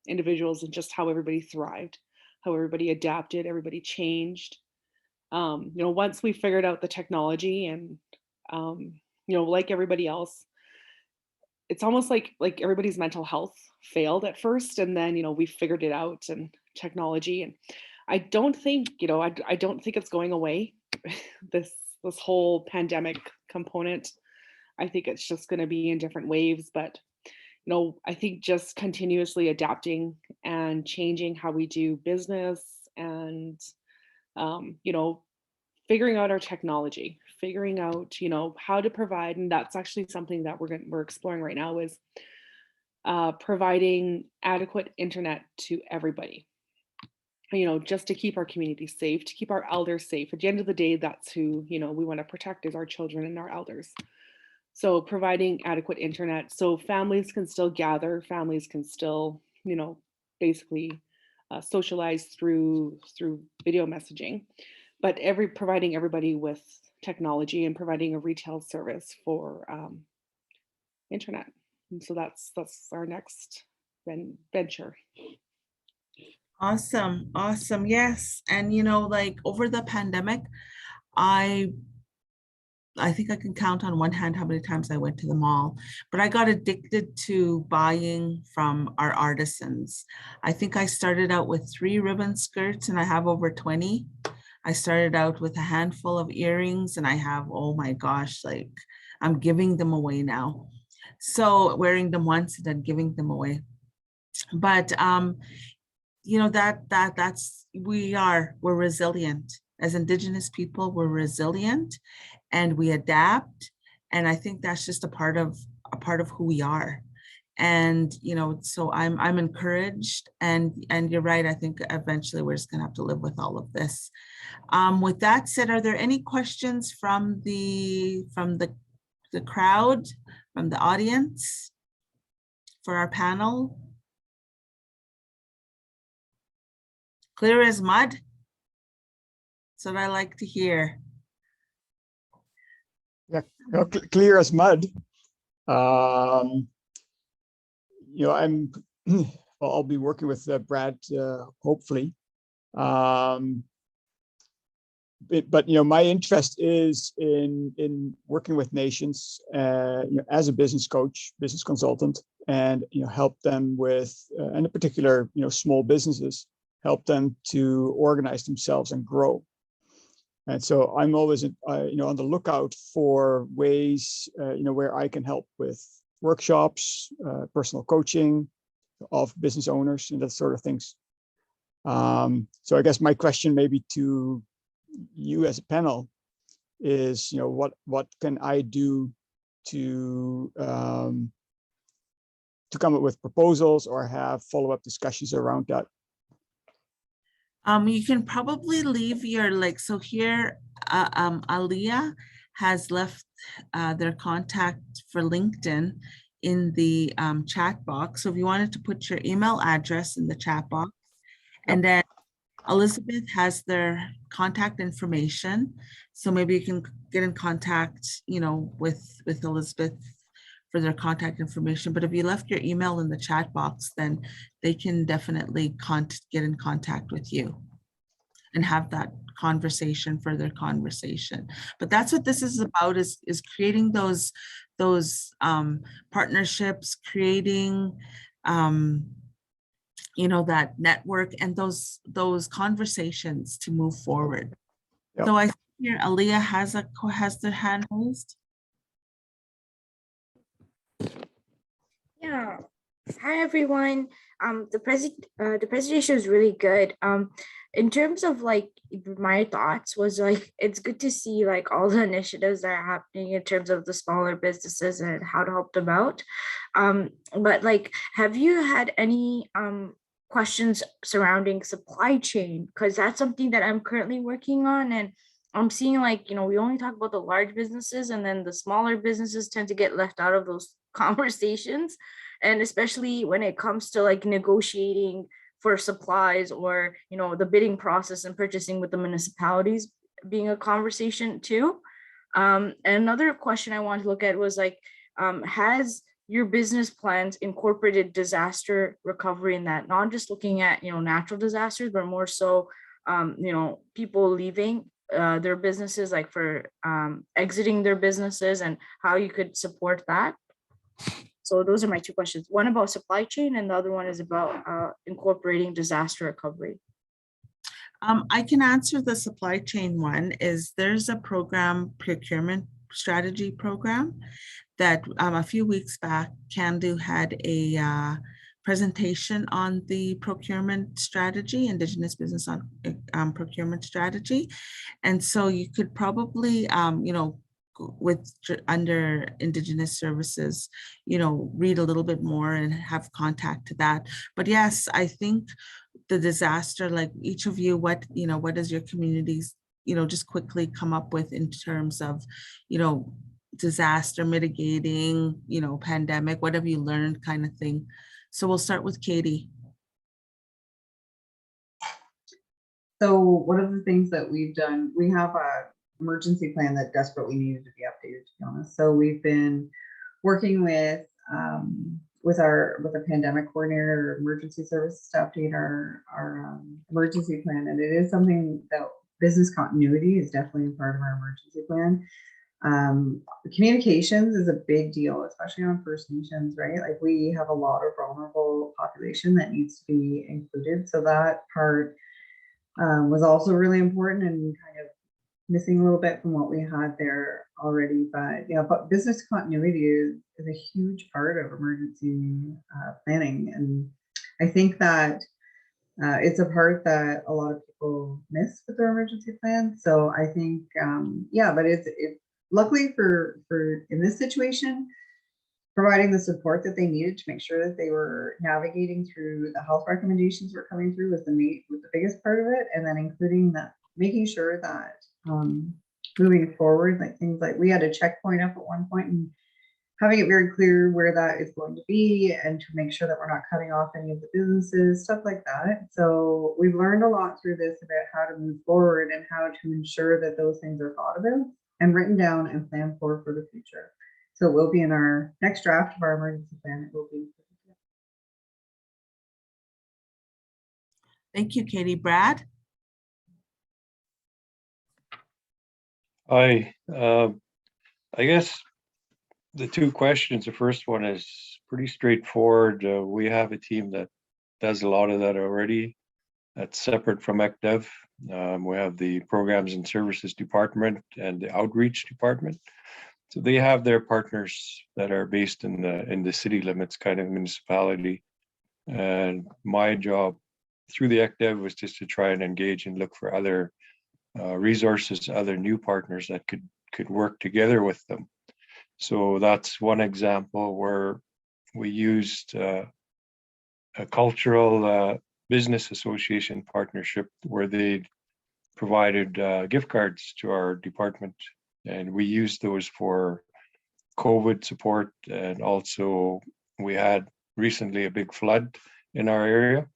individuals, and just how everybody thrived, how everybody adapted, everybody changed. Once we figured out the technology and, like everybody else, it's almost like everybody's mental health failed at first, and then, we figured it out, and technology. And I don't think, I don't think it's going away. This this whole pandemic component. I think it's just going to be in different waves, but I think just continuously adapting and changing how we do business and, figuring out our technology, figuring out, how to provide, and that's actually something that we're exploring right now is providing adequate internet to everybody, just to keep our community safe, to keep our elders safe. At the end of the day, that's who, we want to protect is our children and our elders. So providing adequate internet so families can still gather, families can still, basically socialize through video messaging, but providing everybody with technology and providing a retail service for internet. And so that's our next venture. Awesome. Awesome. Yes. And, like over the pandemic, I think I can count on one hand how many times I went to the mall, but I got addicted to buying from our artisans. I think I started out with 3 ribbon skirts and I have over 20. I started out with a handful of earrings and I have, oh my gosh, like I'm giving them away now. So wearing them once and then giving them away. But, we're resilient. As Indigenous people, we're resilient and we adapt. And I think that's just a part of who we are. And, so I'm encouraged and you're right. I think eventually we're just gonna have to live with all of this. With that said, are there any questions from the crowd, from the audience for our panel? Clear as mud. That's what I like to hear. Yeah, clear as mud. I'm I'll be working with Brad hopefully. But my interest is in working with nations as a business coach, business consultant, and help them with and in particular small businesses, help them to organize themselves and grow. And so I'm always on the lookout for ways where I can help with workshops, personal coaching of business owners and that sort of things. So I guess my question maybe to you as a panel is, what can I do to come up with proposals or have follow-up discussions around that? You can probably leave your so here, Aliyah has left their contact for LinkedIn in the chat box. So if you wanted to put your email address in the chat box, and then Elizabeth has their contact information. So maybe you can get in contact, with Elizabeth for their contact information. But if you left your email in the chat box, then they can definitely get in contact with you and have that further conversation. But that's what this is about, is creating those partnerships, creating that network and those conversations to move forward. Yep. So I see here Aliyah has their hand raised. Yeah. Hi everyone. The presentation was really good. In terms of my thoughts was it's good to see all the initiatives that are happening in terms of the smaller businesses and how to help them out. But have you had any questions surrounding supply chain? Because that's something that I'm currently working on, and I'm seeing we only talk about the large businesses, and then the smaller businesses tend to get left out of those conversations. And especially when it comes to negotiating for supplies or, the bidding process and purchasing with the municipalities being a conversation too. And another question I want to look at was has your business plans incorporated disaster recovery in that, not just looking at, natural disasters, but more so, people leaving their businesses, for exiting their businesses and how you could support that. So those are my 2 questions. One about supply chain and the other one is about incorporating disaster recovery. I can answer the supply chain one. There's a program, procurement strategy program, that a few weeks back, Candu had a presentation on the procurement strategy, Indigenous business on procurement strategy. And so you could probably, under Indigenous services, read a little bit more and have contact to that. But yes, I think the disaster, like each of you, what does your communities, just quickly come up with in terms of, disaster mitigating, pandemic, what have you learned kind of thing. So we'll start with Katie. So one of the things that we've done, we have a emergency plan that desperately needed to be updated, to be honest. So we've been working with a pandemic coordinator, emergency services, to update our emergency plan, and it is something that business continuity is definitely a part of our emergency plan. Communications is a big deal, especially on First Nations, right? Like we have a lot of vulnerable population that needs to be included. So that part was also really important and kind of missing a little bit from what we had there already. But yeah, but business continuity is a huge part of emergency planning. And I think that it's a part that a lot of people miss with their emergency plan. So I think, but it's luckily for in this situation, providing the support that they needed to make sure that they were navigating through the health recommendations were coming through was the biggest part of it. And then including that, making sure that moving forward, like things like we had a checkpoint up at one point and having it very clear where that is going to be and to make sure that we're not cutting off any of the businesses, stuff like that. So we've learned a lot through this about how to move forward and how to ensure that those things are thought about and written down and planned for the future. So it will be in our next draft of our emergency plan. It will be. Thank you, Katie. Brad? I guess the two questions, the first one is pretty straightforward. We have a team that does a lot of that already. That's separate from ECDEV. We have the Programs and Services Department and the Outreach Department. So they have their partners that are based in the city limits kind of municipality. And my job through the ECDEV was just to try and engage and look for other resources, other new partners that could work together with them. So that's one example where we used a cultural business association partnership where they provided gift cards to our department, and we used those for COVID support. And also we had recently a big flood in our area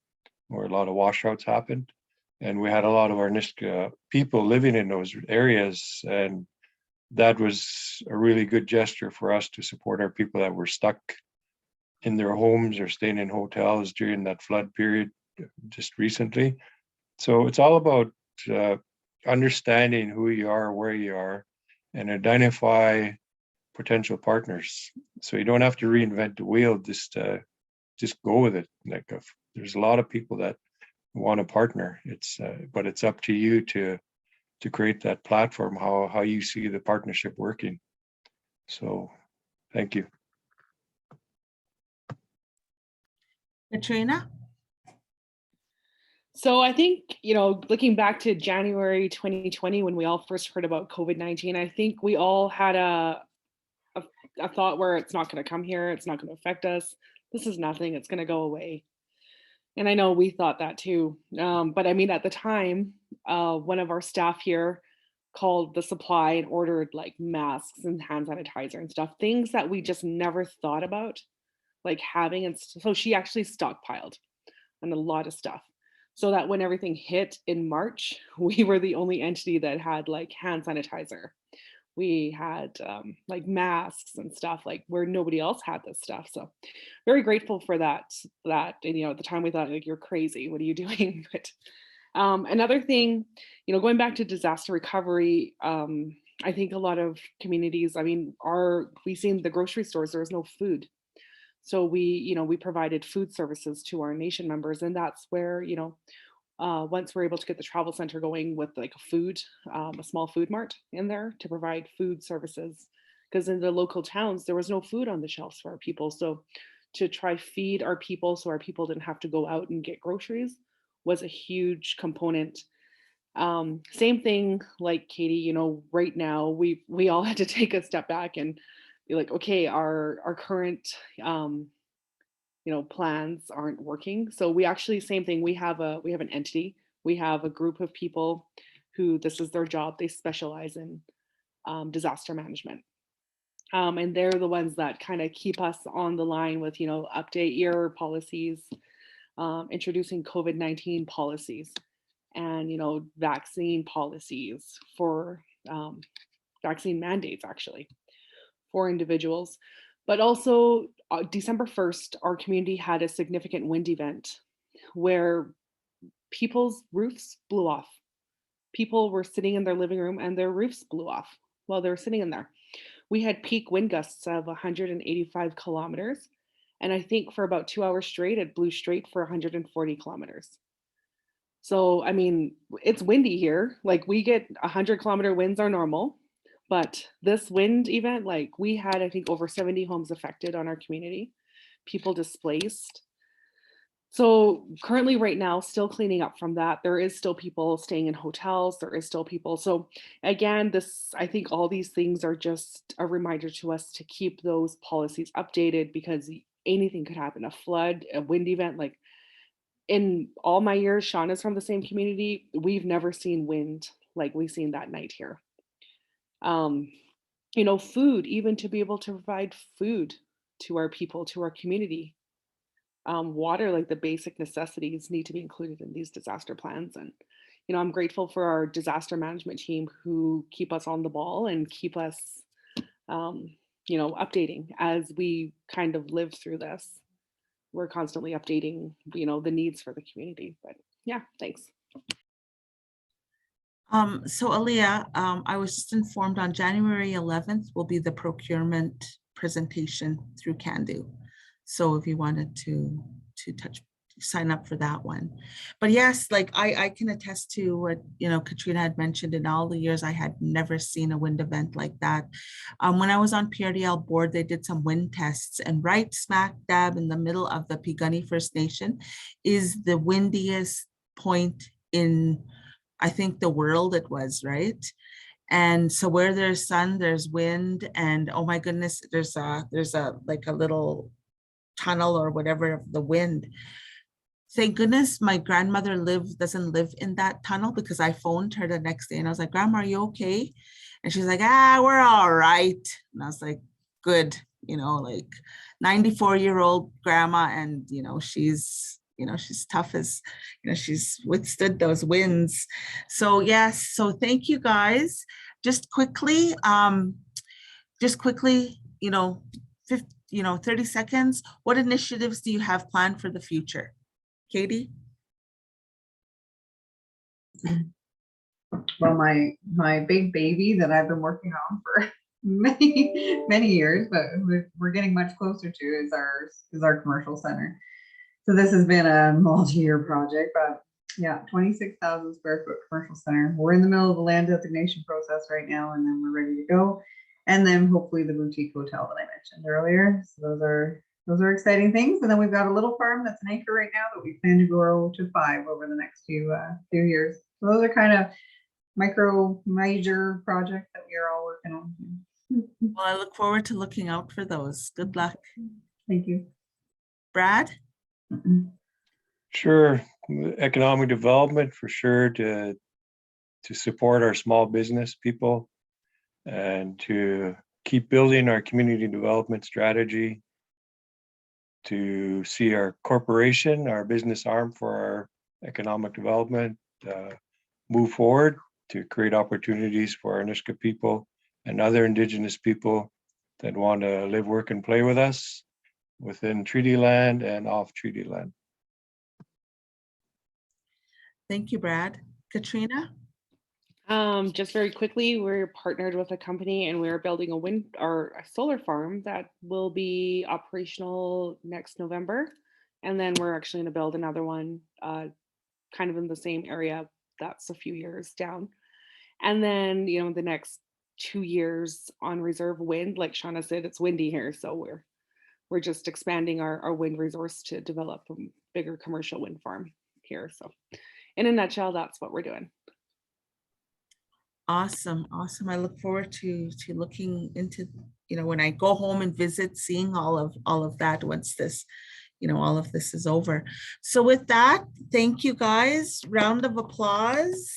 where a lot of washouts happened, and we had a lot of our Nisga'a people living in those areas, and that was a really good gesture for us to support our people that were stuck in their homes or staying in hotels during that flood period just recently. So it's all about understanding who you are, where you are, and identify potential partners. So you don't have to reinvent the wheel, just go with it. Like there's a lot of people that want to partner. But it's up to you to create that platform, how you see the partnership working. So thank you. Katrina? So I think, looking back to January 2020, when we all first heard about COVID-19, I think we all had a thought where it's not going to come here. It's not going to affect us. This is nothing. It's going to go away. And I know we thought that too. But I mean, at the time, one of our staff here called the supply and ordered like masks and hand sanitizer and stuff, things that we just never thought about like having. And so she actually stockpiled on a lot of stuff, so that when everything hit in March, we were the only entity that had like hand sanitizer. We had like masks and stuff like where nobody else had this stuff. So very grateful for that. And, at the time we thought like, you're crazy, what are you doing? But another thing, going back to disaster recovery, I think a lot of communities, we seen the grocery stores, there was no food. So we provided food services to our nation members, and that's where, once we're able to get the travel center going with like a small food mart in there to provide food services, because in the local towns, there was no food on the shelves for our people. So to try feed our people so our people didn't have to go out and get groceries was a huge component. Same thing like Katie, you know, right now we all had to take a step back and be like, okay, our current you know, plans aren't working. So we actually, same thing, we have an entity, we have a group of people who this is their job, they specialize in disaster management. And they're the ones that kind of keep us on the line with, you know, update your policies, introducing COVID-19 policies, and, you know, vaccine policies for vaccine mandates actually for individuals. But also December 1st, our community had a significant wind event where people's roofs blew off. People were sitting in their living room and their roofs blew off while they were sitting in there. We had peak wind gusts of 185 kilometers. And I think for about 2 hours straight, it blew straight for 140 kilometers. So, I mean, it's windy here. Like we get 100-kilometer winds are normal, but this wind event, like we had, I think over 70 homes affected on our community, people displaced. So currently right now, still cleaning up from that. There is still people staying in hotels. There is still people. So again, I think all these things are just a reminder to us to keep those policies updated, because anything could happen. A flood, a wind event, like in all my years, Shauna's from the same community. We've never seen wind like we've seen that night here. You know, food, even to be able to provide food to our people, to our community. Water, like the basic necessities, need to be included in these disaster plans. And, you know, I'm grateful for our disaster management team who keep us on the ball and keep us, you know, updating as we kind of live through this. We're constantly updating, you know, the needs for the community. But yeah, thanks. So Aaliyah, I was just informed on January 11th will be the procurement presentation through Candu. So if you wanted to sign up for that one. But yes, like I can attest to what, you know, Katrina had mentioned. In all the years, I had never seen a wind event like that. When I was on PRDL board, they did some wind tests, and right smack dab in the middle of the Piikani First Nation is the windiest point in, I think, the world it was, right? And so where there's sun, there's wind, and oh my goodness, there's a like a little tunnel or whatever of the wind. Thank goodness my grandmother doesn't live in that tunnel, because I phoned her the next day and I was like, Grandma, are you okay? And she's like, we're all right. And I was like, good, you know, like 94-year-old grandma, and you know, she's tough as, you know, she's withstood those winds. So yes, so thank you guys. Just quickly, you know, 30 seconds. What initiatives do you have planned for the future? Katie? Well, my big baby that I've been working on for many years, but we're getting much closer to is our commercial center. So this has been a multi-year project, but yeah, 26,000 square foot commercial center. We're in the middle of the land designation process right now, and then we're ready to go. And then hopefully the boutique hotel that I mentioned earlier. So those are exciting things. And then we've got a little farm that's an acre right now that we plan to grow to 5 over the next few years. So those are kind of major projects that we are all working on. Well, I look forward to looking out for those. Good luck. Thank you. Brad? Sure. Economic development for sure, to support our small business people and to keep building our community development strategy, to see our corporation, our business arm for our economic development, move forward to create opportunities for our Anishka people and other Indigenous people that want to live, work, and play with us within treaty land and off treaty land. Thank you, Brad. Katrina? Just very quickly, we're partnered with a company and we're building a solar farm that will be operational next November. And then we're actually going to build another one kind of in the same area. That's a few years down. And then, you know, the next 2 years on reserve wind, like Shauna said, it's windy here. So we're just expanding our wind resource to develop a bigger commercial wind farm here. So in a nutshell, that's what we're doing. Awesome, awesome. I look forward to looking into, you know, when I go home and visit, seeing all of that once this, you know, all of this is over. So with that, thank you guys. Round of applause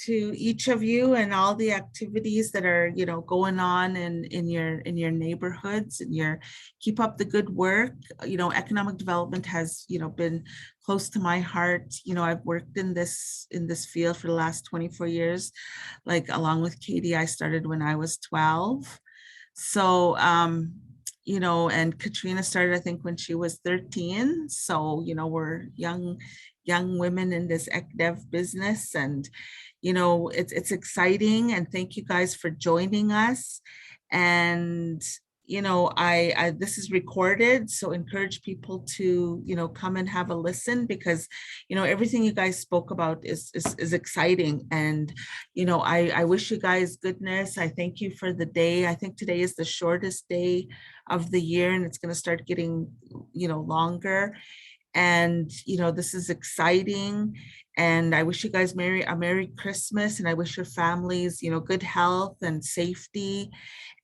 to each of you and all the activities that are, you know, going on in your neighborhoods, and keep up the good work. You know, economic development has, you know, been close to my heart. You know, I've worked in this field for the last 24 years. Like along with Katie, I started when I was 12. So you know, and Katrina started, I think, when she was 13. So, you know, we're young women in this ECDev business, and, you know, it's exciting. And thank you guys for joining us. And, you know, I this is recorded, so encourage people to, you know, come and have a listen, because, you know, everything you guys spoke about is exciting. And, you know, I wish you guys goodness. I thank you for the day. I think today is the shortest day of the year, and it's going to start getting, you know, longer. And, you know, this is exciting. And I wish you guys a Merry Christmas, and I wish your families, you know, good health and safety.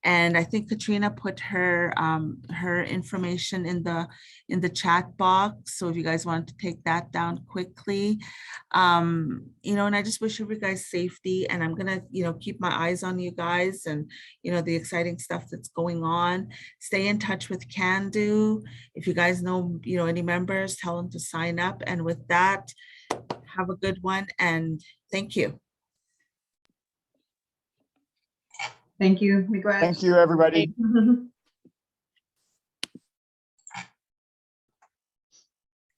And I think Katrina put her her information in the chat box. So if you guys want to take that down quickly, you know, and I just wish you guys safety. And I'm gonna, you know, keep my eyes on you guys, and, you know, the exciting stuff that's going on. Stay in touch with Can Do. If you guys know, you know, any members, tell them to sign up. And with that, have a good one, and thank you. Thank you. Miigwech. Thank you, everybody.